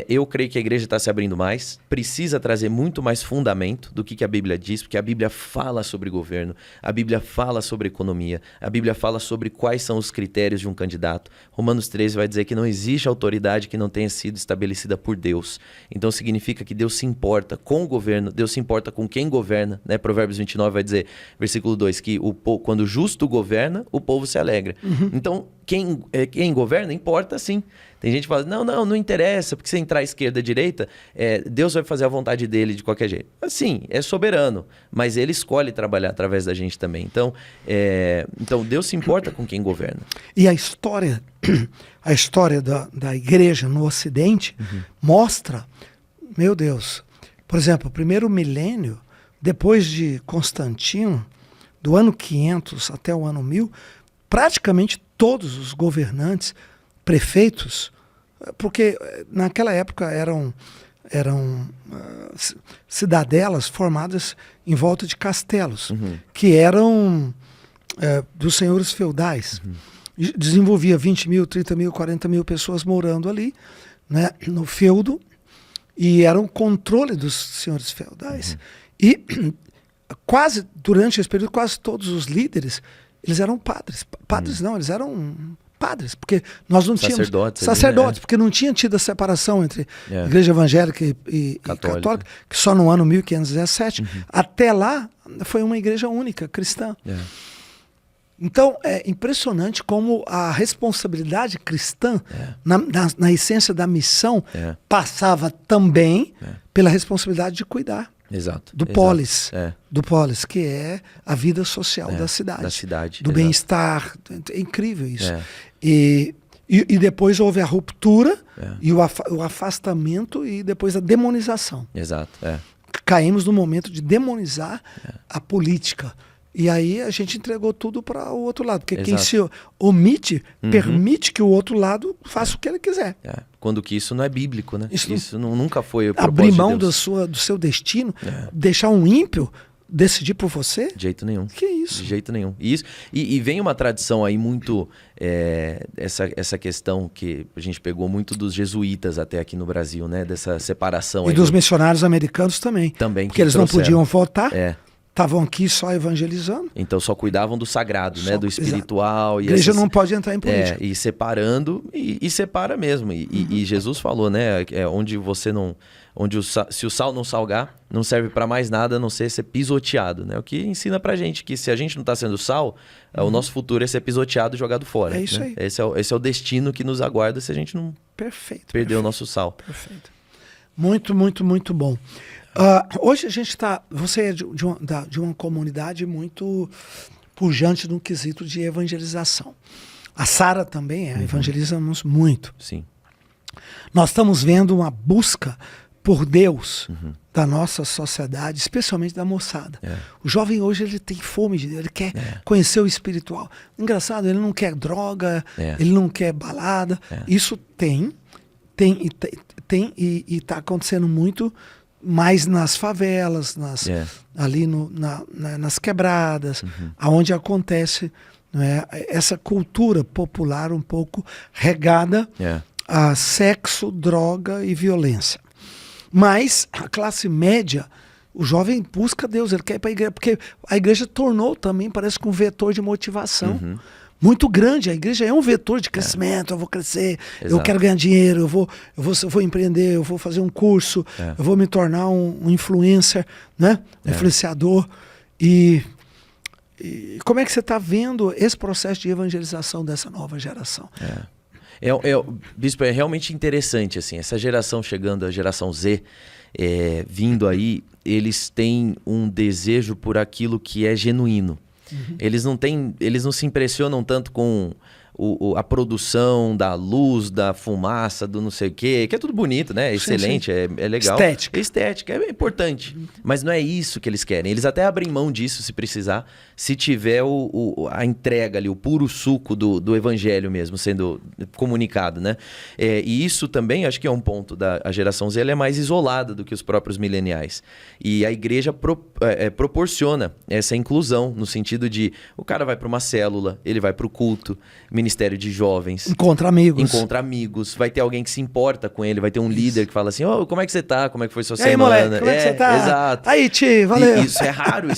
eu creio que a igreja está se abrindo mais, precisa trazer muito mais fundamento do que a Bíblia diz, porque a Bíblia fala sobre governo, a Bíblia fala sobre economia, a Bíblia fala sobre quais são os critérios de um candidato. Romanos 13 vai dizer que não existe autoridade que não tenha sido estabelecida por Deus. Então significa que Deus se importa com o governo, Deus se importa com quem governa, né? Provérbios 29 vai dizer, versículo 2, que quando o justo governa, o povo se alegra. Então, quem governa importa sim. Tem gente que fala, não interessa, porque se entrar à esquerda e à direita, Deus vai fazer a vontade dele de qualquer jeito. Assim, é soberano, mas ele escolhe trabalhar através da gente também. Então Deus se importa com quem governa. E a história da igreja no Ocidente mostra, meu Deus, por exemplo, o primeiro milênio, depois de Constantino, do ano 500 até o ano 1000, praticamente todos os governantes, prefeitos, porque naquela época eram cidadelas formadas em volta de castelos, que eram dos senhores feudais. Desenvolvia 20 mil, 30 mil, 40 mil pessoas morando ali, né, no feudo, e era um controle dos senhores feudais. E durante esse período, quase todos os líderes, eles eram padres. Padres não, eles eram padres, porque nós não tínhamos... Sacerdotes, porque não tinha tido a separação entre igreja evangélica e católica, que só no ano 1517. Até lá, foi uma igreja única, cristã. Então, é impressionante como a responsabilidade cristã, na essência da missão, passava também pela responsabilidade de cuidar do polis, que é a vida social da cidade, do bem-estar. É incrível isso. E depois houve a ruptura e o afastamento e depois a demonização. Caímos no momento de demonizar a política. E aí a gente entregou tudo para o outro lado. Porque quem se omite, permite que o outro lado faça o que ele quiser. Quando que isso não é bíblico, né? Isso nunca foi o propósito abrir mão de Deus. do seu destino, deixar um ímpio decidir por você? De jeito nenhum. Que isso? De jeito nenhum. E vem uma tradição aí muito... essa questão que a gente pegou muito dos jesuítas até aqui no Brasil, né? Dessa separação. E dos missionários americanos também. Porque eles não podiam votar. Estavam aqui só evangelizando. Então só cuidavam do sagrado, né? Do espiritual. A igreja não pode entrar em política. E separando, e separa mesmo. E Jesus falou, né? Onde você não... se o sal não salgar, não serve para mais nada a não ser pisoteado, né? O que ensina pra gente que se a gente não tá sendo sal, o nosso futuro é ser pisoteado e jogado fora. É isso aí. Esse é o destino que nos aguarda se a gente não perder o nosso sal. Perfeito. Muito, muito, muito bom. Hoje a gente está... Você é de uma comunidade muito pujante no quesito de evangelização. A Sara também evangelizamos muito. Sim. Nós estamos vendo uma busca por Deus da nossa sociedade, especialmente da moçada. O jovem hoje ele tem fome de Deus, ele quer conhecer o espiritual. Engraçado, ele não quer droga, ele não quer balada. Isso tem e está acontecendo muito mais nas favelas, ali nas quebradas, aonde acontece, né, essa cultura popular um pouco regada a sexo, droga e violência. Mas a classe média, o jovem busca Deus, ele quer ir para a igreja, porque a igreja tornou também, parece que um vetor de motivação muito grande. A igreja é um vetor de crescimento, eu vou crescer, eu quero ganhar dinheiro, eu vou empreender, eu vou fazer um curso, eu vou me tornar um influencer, né? Influenciador. E como é que você está vendo esse processo de evangelização dessa nova geração? Bispo, é realmente interessante, assim, essa geração chegando, a geração Z, vindo aí, eles têm um desejo por aquilo que é genuíno. Eles não se impressionam tanto com a produção da luz, da fumaça, do não sei o quê, que é tudo bonito, né? É excelente, sim. É legal. Estética, é importante. Mas não é isso que eles querem. Eles até abrem mão disso se precisar, se tiver a entrega ali, o puro suco do evangelho mesmo sendo comunicado, né? E isso também, acho que é um ponto a geração Z, ela é mais isolada do que os próprios mileniais. E a igreja proporciona essa inclusão, no sentido de o cara vai para uma célula, ele vai para o culto, ministério de jovens. Encontra amigos. Vai ter alguém que se importa com ele, vai ter um líder que fala assim, como é que você tá? Como é que foi sua semana? Aí, moleque, como é que você tá? Exato. Aí, tio, valeu. E isso é raro.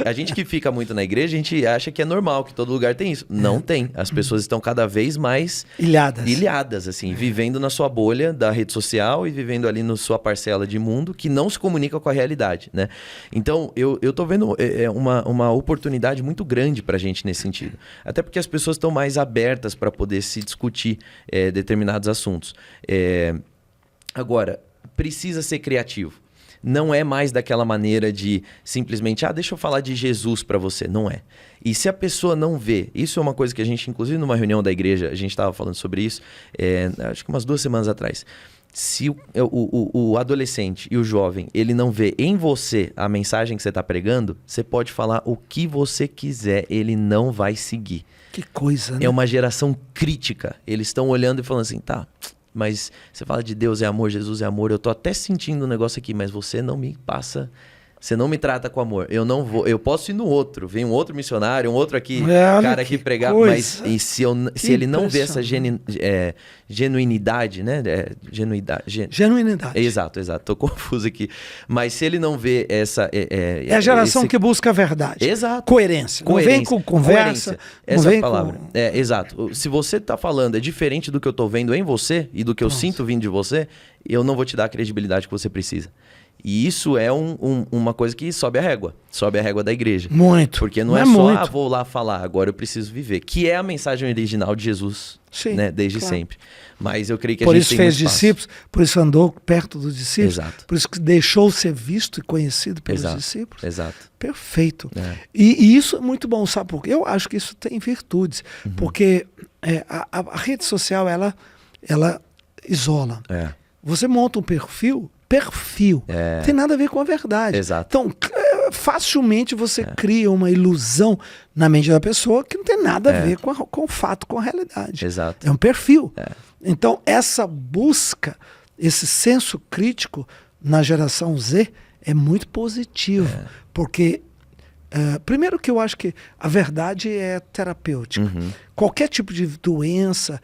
A gente que fica muito na igreja, a gente acha que é normal, que todo lugar tem isso. Não tem. As pessoas estão cada vez mais ilhadas, assim, vivendo na sua bolha da rede social e vivendo ali na sua parcela de mundo que não se comunica com a realidade, né? Então, eu tô vendo uma oportunidade muito grande pra gente nesse sentido. Até porque as pessoas estão mais abertas para poder se discutir determinados assuntos. Agora, precisa ser criativo. Não é mais daquela maneira de simplesmente, deixa eu falar de Jesus para você. Não é. E se a pessoa não vê, isso é uma coisa que a gente, inclusive numa reunião da igreja, a gente estava falando sobre isso, acho que umas 2 semanas atrás. Se o adolescente e o jovem, ele não vê em você a mensagem que você está pregando, você pode falar o que você quiser, ele não vai seguir. Que coisa, né? É uma geração crítica. Eles estão olhando e falando assim, tá, mas você fala de Deus é amor, Jesus é amor, eu tô até sentindo um negócio aqui, mas você não me passa... Você não me trata com amor. Eu não vou. Eu posso ir no outro. Vem um outro missionário, um outro aqui, cara aqui pregar. Coisa. Mas e se ele não vê essa genuinidade, né? Genuinidade. Exato. Tô confuso aqui. Mas se ele não vê essa... É a geração que busca a verdade. Exato. Coerência. Não vem com conversa. Essa é a palavra. Exato. Se você tá falando é diferente do que eu tô vendo em você e do que eu sinto vindo de você, eu não vou te dar a credibilidade que você precisa. E isso é uma coisa que sobe a régua da igreja. Muito. Porque não é só, vou lá falar, agora eu preciso viver. Que é a mensagem original de Jesus, sim, né? Desde sempre. Mas eu creio que por a gente isso fez discípulos, por isso andou perto dos discípulos, exato, por isso que deixou ser visto e conhecido pelos discípulos. Exato. Perfeito. E isso é muito bom, sabe por quê? Eu acho que isso tem virtudes, porque a rede social, ela isola. Você monta um perfil, não tem nada a ver com a verdade. Exato. Então, facilmente você cria uma ilusão na mente da pessoa que não tem nada a ver com o fato, com a realidade. Exato. É um perfil. Então, essa busca, esse senso crítico na geração Z é muito positivo, porque primeiro que eu acho que a verdade é terapêutica. Qualquer tipo de doença,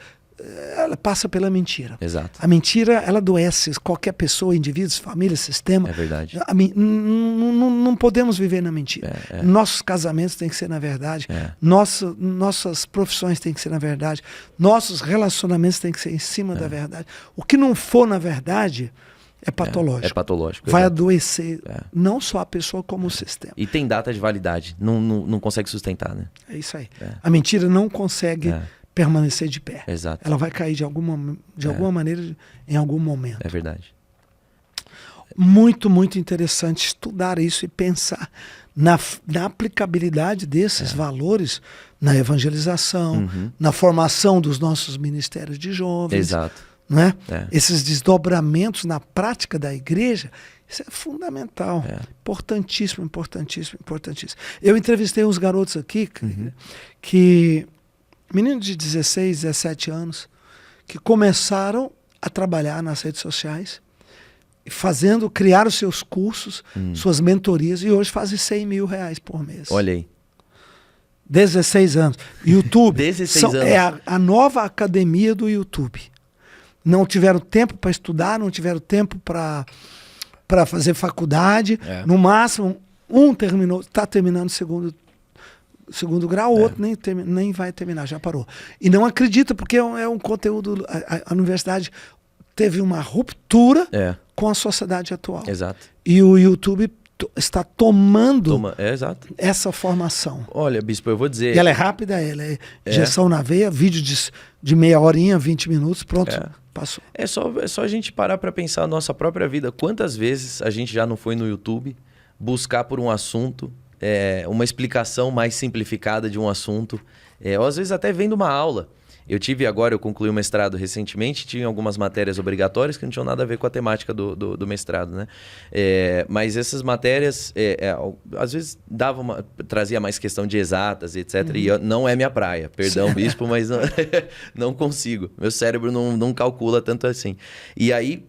ela passa pela mentira. Exato. A mentira, ela adoece qualquer pessoa, indivíduos, família, sistema. É verdade. Não podemos viver na mentira. Nossos casamentos têm que ser na verdade. Nossas profissões têm que ser na verdade. Nossos relacionamentos têm que ser em cima da verdade. O que não for na verdade é patológico. É patológico. Vai adoecer não só a pessoa como o sistema. E tem data de validade. Não consegue sustentar, né? É isso aí. A mentira não consegue permanecer de pé. Exato. Ela vai cair de alguma maneira em algum momento. É verdade. Muito, muito interessante estudar isso e pensar na aplicabilidade desses valores na evangelização, na formação dos nossos ministérios de jovens. Exato. Não é? Esses desdobramentos na prática da igreja, isso é fundamental. Importantíssimo. Eu entrevistei uns garotos aqui que meninos de 16, 17 anos, que começaram a trabalhar nas redes sociais, criaram seus cursos, suas mentorias, e hoje fazem R$100 mil por mês. Olha aí. 16 anos. YouTube 16 anos. É a nova academia do YouTube. Não tiveram tempo para estudar, não tiveram tempo para fazer faculdade. No máximo, um está terminando segundo grau, o outro nem vai terminar, já parou. E não acredita, porque é um conteúdo... A universidade teve uma ruptura com a sociedade atual. Exato. E o YouTube está tomando essa formação. Olha, Bispo, eu vou dizer... E ela é rápida, ela é injeção na veia, vídeo de meia horinha, 20 minutos, pronto, passou. É só a gente parar para pensar a nossa própria vida. Quantas vezes a gente já não foi no YouTube buscar por um assunto, uma explicação mais simplificada de um assunto, ou às vezes até vendo uma aula. Eu concluí o mestrado recentemente, tinha algumas matérias obrigatórias que não tinham nada a ver com a temática do mestrado, né? Mas essas matérias, às vezes trazia mais questão de exatas, etc. E não é minha praia, perdão, Bispo, mas não consigo. Meu cérebro não calcula tanto assim. E aí,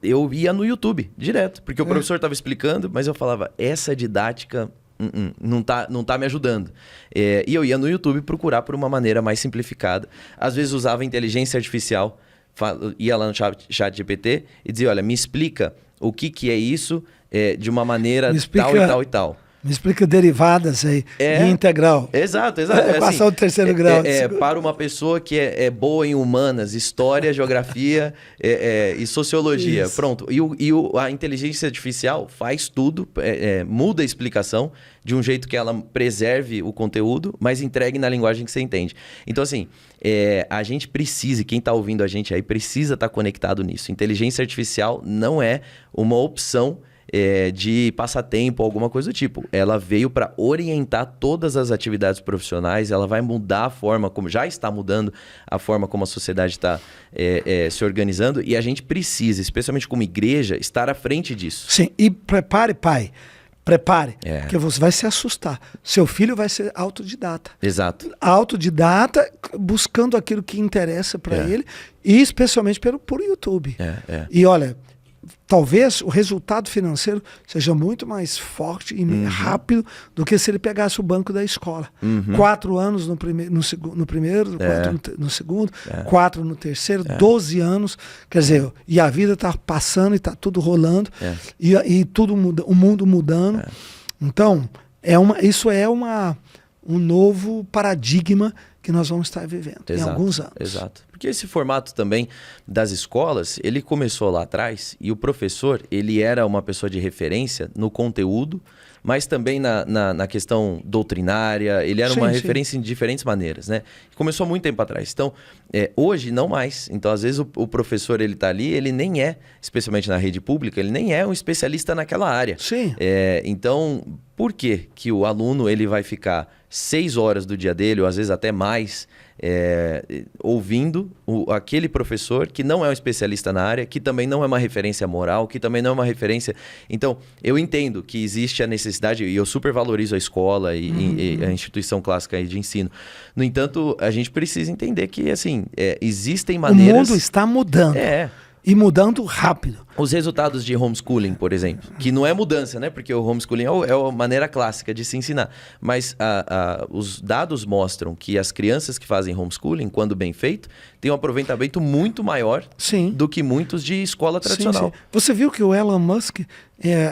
eu ia no YouTube direto, porque o professor estava explicando, mas eu falava, essa didática... não tá me ajudando. E eu ia no YouTube procurar por uma maneira mais simplificada. Às vezes usava inteligência artificial, ia lá no chat GPT e dizia, olha, me explica o que é isso de uma maneira tal e tal e tal. Me explica derivadas aí, e integral. Exato. Passar o terceiro grau. Para uma pessoa que é boa em humanas, história, geografia e sociologia. Isso. Pronto. E a inteligência artificial faz tudo, muda a explicação de um jeito que ela preserve o conteúdo, mas entregue na linguagem que você entende. Então, assim, a gente precisa, quem está ouvindo a gente aí, precisa estar conectado nisso. Inteligência artificial não é uma opção de passatempo, alguma coisa do tipo. Ela veio para orientar todas as atividades profissionais, ela vai mudar a forma como, já está mudando a forma como a sociedade está se organizando, e a gente precisa, especialmente como igreja, estar à frente disso. Sim, e prepare, pai. Prepare, porque você vai se assustar. Seu filho vai ser autodidata. Exato. Autodidata, buscando aquilo que interessa para ele, e especialmente por YouTube. E olha, talvez o resultado financeiro seja muito mais forte e rápido do que se ele pegasse o banco da escola. 4 anos no primeiro, quatro no segundo, 4 no terceiro, 12 anos. Quer dizer, e a vida está passando e está tudo rolando, e tudo muda, o mundo mudando. Então, isso é um novo paradigma que nós vamos estar vivendo em alguns anos. Exato. Porque esse formato também das escolas, ele começou lá atrás, e o professor, ele era uma pessoa de referência no conteúdo, mas também na questão doutrinária, ele era uma referência em diferentes maneiras, né? Começou há muito tempo atrás. Então, hoje não mais. Então, às vezes o professor, ele está ali, ele nem é, especialmente na rede pública, ele nem é um especialista naquela área. Sim. Então, por que o aluno ele vai ficar 6 horas do dia dele, ou às vezes até mais, ouvindo aquele professor que não é um especialista na área, que também não é uma referência moral, que também não é uma referência... Então, eu entendo que existe a necessidade, e eu super valorizo a escola e a instituição clássica aí de ensino. No entanto, a gente precisa entender que, assim, existem maneiras... O mundo está mudando. E mudando rápido. Os resultados de homeschooling, por exemplo, que não é mudança, né? Porque o homeschooling é a maneira clássica de se ensinar. Mas os dados mostram que as crianças que fazem homeschooling, quando bem feito, têm um aproveitamento muito maior do que muitos de escola tradicional. Sim. Você viu que o Elon Musk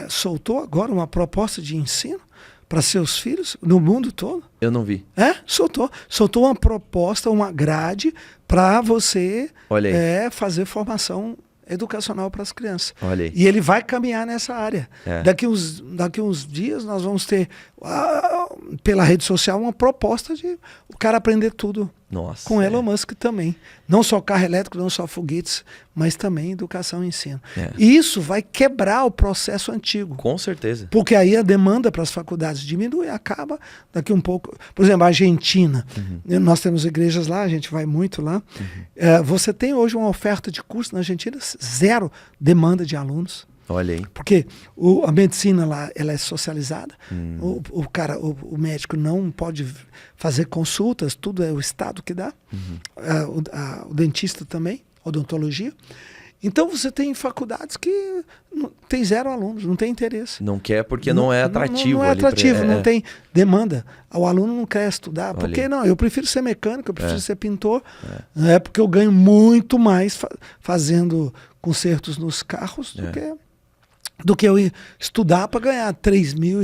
soltou agora uma proposta de ensino para seus filhos no mundo todo? Eu não vi. Soltou uma proposta, uma grade para você fazer formação educacional para as crianças. Olha aí. E ele vai caminhar nessa área. Daqui uns dias nós vamos ter, pela rede social, uma proposta de o cara aprender tudo. Nossa, com Elon Musk também. Não só carro elétrico, não só foguetes, mas também educação e ensino. E isso vai quebrar o processo antigo. Com certeza. Porque aí a demanda para as faculdades diminui, acaba daqui um pouco. Por exemplo, a Argentina. Nós temos igrejas lá, a gente vai muito lá. Você tem hoje uma oferta de curso na Argentina, 0 demanda de alunos. Olha aí. Porque a medicina lá, ela é socializada. O médico não pode fazer consultas, tudo é o Estado que dá. O dentista também, odontologia. Então você tem faculdades que tem 0 alunos, não tem interesse. Não quer porque não é atrativo. Não é atrativo, não tem demanda. O aluno não quer estudar. Porque não, eu prefiro ser mecânico, eu prefiro ser pintor. Porque eu ganho muito mais fazendo consertos nos carros do que eu ir estudar para ganhar 3 mil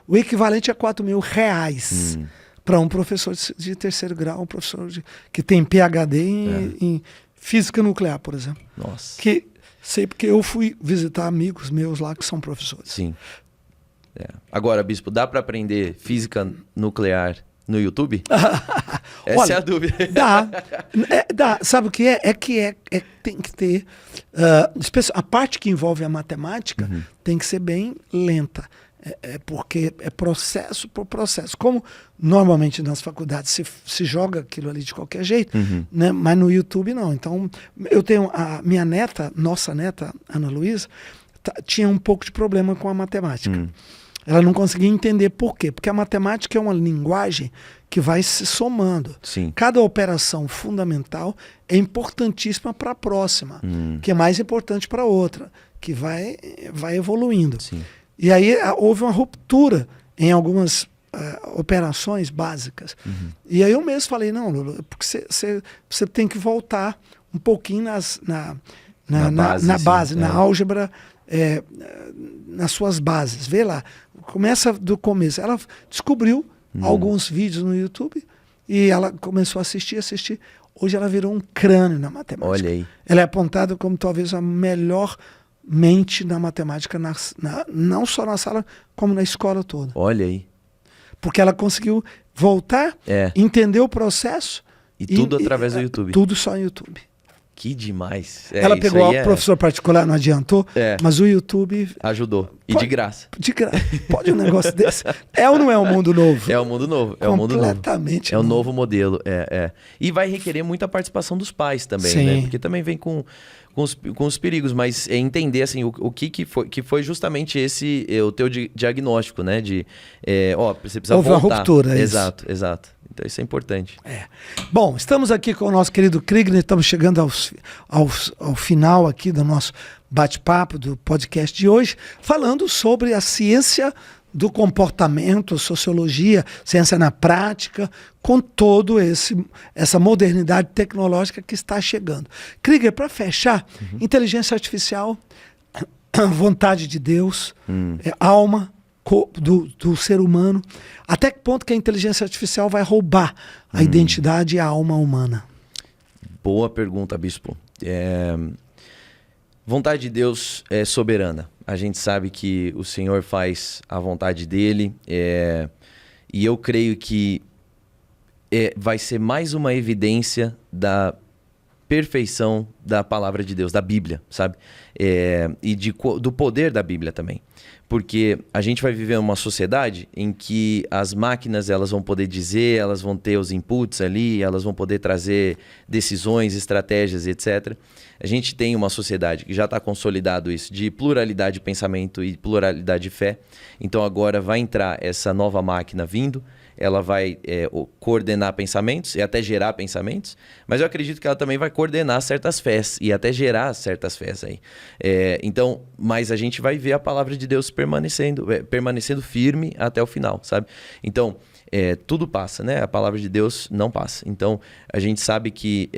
o equivalente a 4 mil reais para um professor de terceiro grau, um professor que tem PhD em física nuclear, por exemplo. Nossa. Que sei porque eu fui visitar amigos meus lá que são professores. Sim. Agora, bispo, dá para aprender física nuclear no YouTube? Essa é a dúvida. Dá. Sabe o que é? Tem que ter... a parte que envolve a matemática tem que ser bem lenta. Porque é processo por processo. Como normalmente nas faculdades se joga aquilo ali de qualquer jeito, né? Mas no YouTube não. Então, eu tenho nossa neta, Ana Luísa, tinha um pouco de problema com a matemática. Ela não conseguia entender por quê. Porque a matemática é uma linguagem que vai se somando. Sim. Cada operação fundamental é importantíssima para a próxima, que é mais importante para a outra, que vai evoluindo. Sim. E aí houve uma ruptura em algumas operações básicas. E aí eu mesmo falei, não, Lulu, porque você tem que voltar um pouquinho na base, na álgebra, nas suas bases. Vê lá, começa do começo. Ela descobriu alguns vídeos no YouTube e ela começou a assistir. Hoje ela virou um crânio na matemática. Olha aí. Ela é apontada como talvez a melhor mente na matemática, não só na sala, como na escola toda. Olha aí. Porque ela conseguiu voltar, entender o processo. E tudo através do YouTube. Tudo só no YouTube. Que demais. Ela pegou o professor particular, não adiantou, mas o YouTube... Ajudou. E de graça. De graça. Pode um negócio desse? É ou não é um mundo novo? É um mundo novo. É um mundo novo. Completamente. É um novo modelo. E vai requerer muita participação dos pais também, Sim. né? Porque também vem com os perigos, mas é entender assim, o que foi justamente esse o teu diagnóstico, né? Você precisa voltar. Houve uma ruptura. Exato. Então isso é importante. Bom, estamos aqui com o nosso querido Kriegner, estamos chegando ao final aqui do nosso bate-papo, do podcast de hoje, falando sobre a ciência do comportamento, sociologia, ciência na prática, com todo essa modernidade tecnológica que está chegando. Kriegner, para fechar, inteligência artificial, vontade de Deus, alma do ser humano, até que ponto que a inteligência artificial vai roubar a identidade e a alma humana? Boa pergunta, Bispo. Vontade de Deus é soberana. A gente sabe que o Senhor faz a vontade dele, e eu creio que vai ser mais uma evidência da perfeição da palavra de Deus, da Bíblia, sabe? E do poder da Bíblia também. Porque a gente vai viver uma sociedade em que as máquinas elas vão poder dizer, elas vão ter os inputs ali, elas vão poder trazer decisões, estratégias, etc. A gente tem uma sociedade que já está consolidado isso, de pluralidade de pensamento e pluralidade de fé. Então agora vai entrar essa nova máquina vindo, ela vai coordenar pensamentos e até gerar pensamentos, mas eu acredito que ela também vai coordenar certas fés e até gerar certas fés aí. Então, mas a gente vai ver a palavra de Deus permanecendo firme até o final, sabe? Então, tudo passa, né? A palavra de Deus não passa. Então, a gente sabe que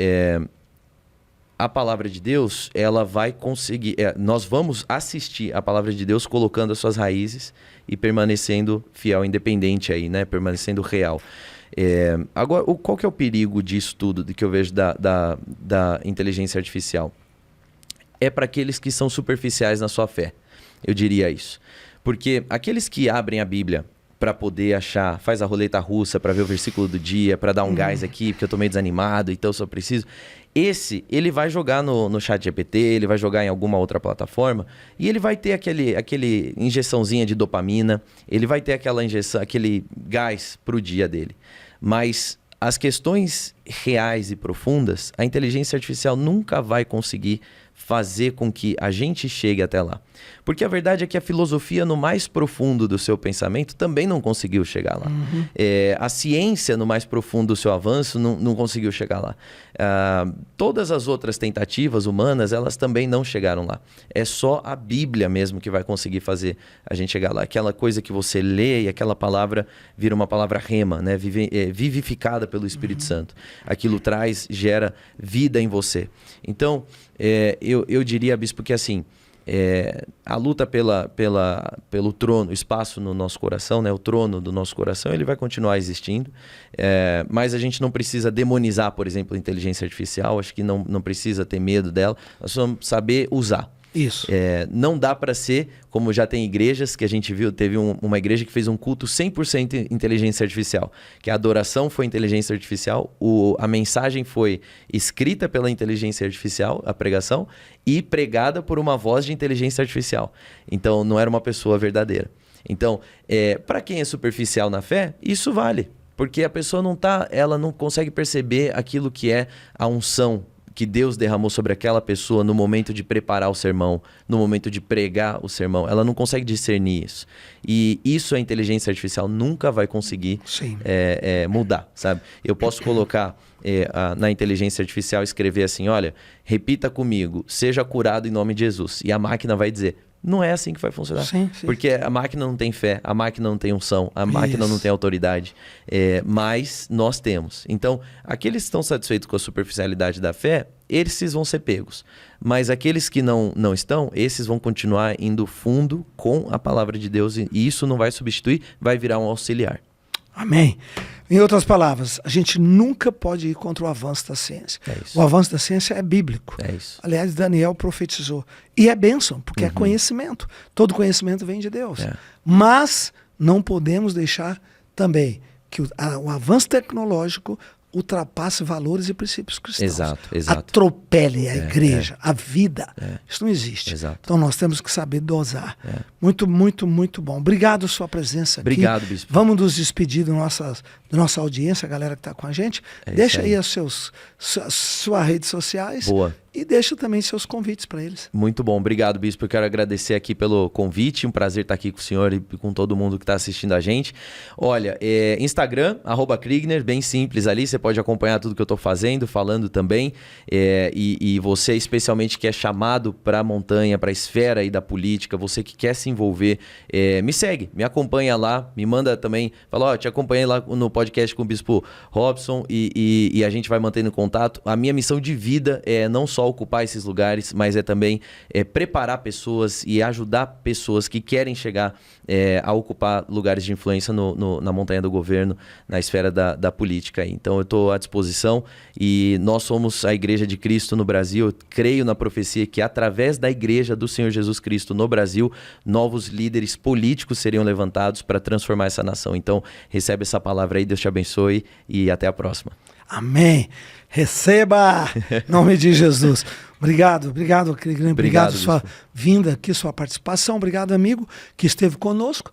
a palavra de Deus, ela vai conseguir... nós vamos assistir a palavra de Deus colocando as suas raízes e permanecendo fiel, independente aí, né? Permanecendo real. Agora, qual que é o perigo disso tudo que eu vejo da inteligência artificial? É para aqueles que são superficiais na sua fé, eu diria isso. Porque aqueles que abrem a Bíblia para poder achar, faz a roleta russa para ver o versículo do dia, para dar um gás aqui, porque eu tô meio desanimado, então eu só preciso... ele vai jogar no ChatGPT, ele vai jogar em alguma outra plataforma e ele vai ter aquele injeçãozinha de dopamina, ele vai ter aquela injeção, aquele gás pro dia dele. Mas as questões reais e profundas, a inteligência artificial nunca vai conseguir fazer com que a gente chegue até lá. Porque a verdade é que a filosofia no mais profundo do seu pensamento também não conseguiu chegar lá. A ciência no mais profundo do seu avanço não conseguiu chegar lá. Todas as outras tentativas humanas, elas também não chegaram lá. É só a Bíblia mesmo que vai conseguir fazer a gente chegar lá. Aquela coisa que você lê e aquela palavra vira uma palavra rema, né? Vivificada pelo Espírito Santo. Aquilo gera vida em você. Então, eu diria, Bispo, que assim... a luta pelo trono, espaço no nosso coração, né? O trono do nosso coração, ele vai continuar existindo, mas a gente não precisa demonizar, por exemplo, a inteligência artificial. Acho que não precisa ter medo dela, nós vamos saber usar. Isso. Não dá para ser, como já tem igrejas que a gente viu, teve uma igreja que fez um culto 100% inteligência artificial, que a adoração foi inteligência artificial, a mensagem foi escrita pela inteligência artificial, a pregação, e pregada por uma voz de inteligência artificial. Então, não era uma pessoa verdadeira. Então, para quem é superficial na fé, isso vale, porque a pessoa ela não consegue perceber aquilo que é a unção que Deus derramou sobre aquela pessoa no momento de preparar o sermão, no momento de pregar o sermão. Ela não consegue discernir isso. E isso a inteligência artificial nunca vai conseguir mudar, sabe? Eu posso colocar na inteligência artificial, escrever assim, olha, repita comigo, seja curado em nome de Jesus. E a máquina vai dizer... Não é assim que vai funcionar. Sim. Porque a máquina não tem fé, a máquina não tem unção, a máquina não tem autoridade. Mas nós temos. Então, aqueles que estão satisfeitos com a superficialidade da fé, esses vão ser pegos. Mas aqueles que não estão, esses vão continuar indo fundo com a palavra de Deus. E isso não vai substituir, vai virar um auxiliar. Amém. Em outras palavras, a gente nunca pode ir contra o avanço da ciência. O avanço da ciência é bíblico. Aliás, Daniel profetizou. E é bênção, porque é conhecimento. Todo conhecimento vem de Deus. Mas não podemos deixar também que o avanço tecnológico ultrapasse valores e princípios cristãos. Exato. Atropele a igreja, a vida. Isso não existe. Exato. Então nós temos que saber dosar. Muito, muito, muito bom. Obrigado pela sua presença aqui. Obrigado, bispo. Vamos nos despedir da nossa audiência, a galera que está com a gente. Deixa aí suas redes sociais. Boa. E deixa também seus convites para eles. Muito bom, obrigado, bispo. Eu quero agradecer aqui pelo convite, um prazer estar aqui com o senhor e com todo mundo que está assistindo a gente. Olha, Instagram, @Kriegner, bem simples ali, você pode acompanhar tudo que eu estou fazendo, falando também. E você, especialmente, que é chamado para a montanha, para a esfera aí da política, você que quer se envolver, me segue, me acompanha lá, me manda também, fala, te acompanhei lá no podcast com o bispo Robson e a gente vai mantendo contato. A minha missão de vida é não só ocupar esses lugares, mas é também preparar pessoas e ajudar pessoas que querem chegar a ocupar lugares de influência na montanha do governo, na esfera da política. Então eu estou à disposição e nós somos a Igreja de Cristo no Brasil. Eu creio na profecia que através da Igreja do Senhor Jesus Cristo no Brasil, novos líderes políticos seriam levantados para transformar essa nação. Então recebe essa palavra aí, Deus te abençoe e até a próxima. Amém. Receba! Em nome de Jesus. Obrigado, Kriegner. Obrigado sua vinda aqui, sua participação. Obrigado, amigo, que esteve conosco.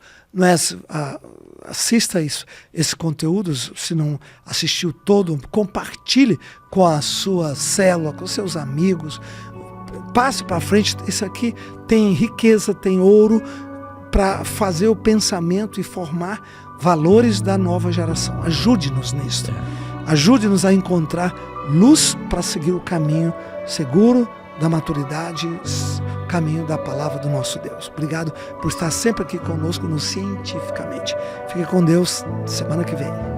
Assista esse conteúdo, se não assistiu todo, compartilhe com a sua célula, com seus amigos. Passe para frente. Isso aqui tem riqueza, tem ouro para fazer o pensamento e formar valores da nova geração. Ajude-nos nisso. Ajude-nos a encontrar luz para seguir o caminho seguro da maturidade, o caminho da palavra do nosso Deus. Obrigado por estar sempre aqui conosco no Cientificamente. Fique com Deus, semana que vem.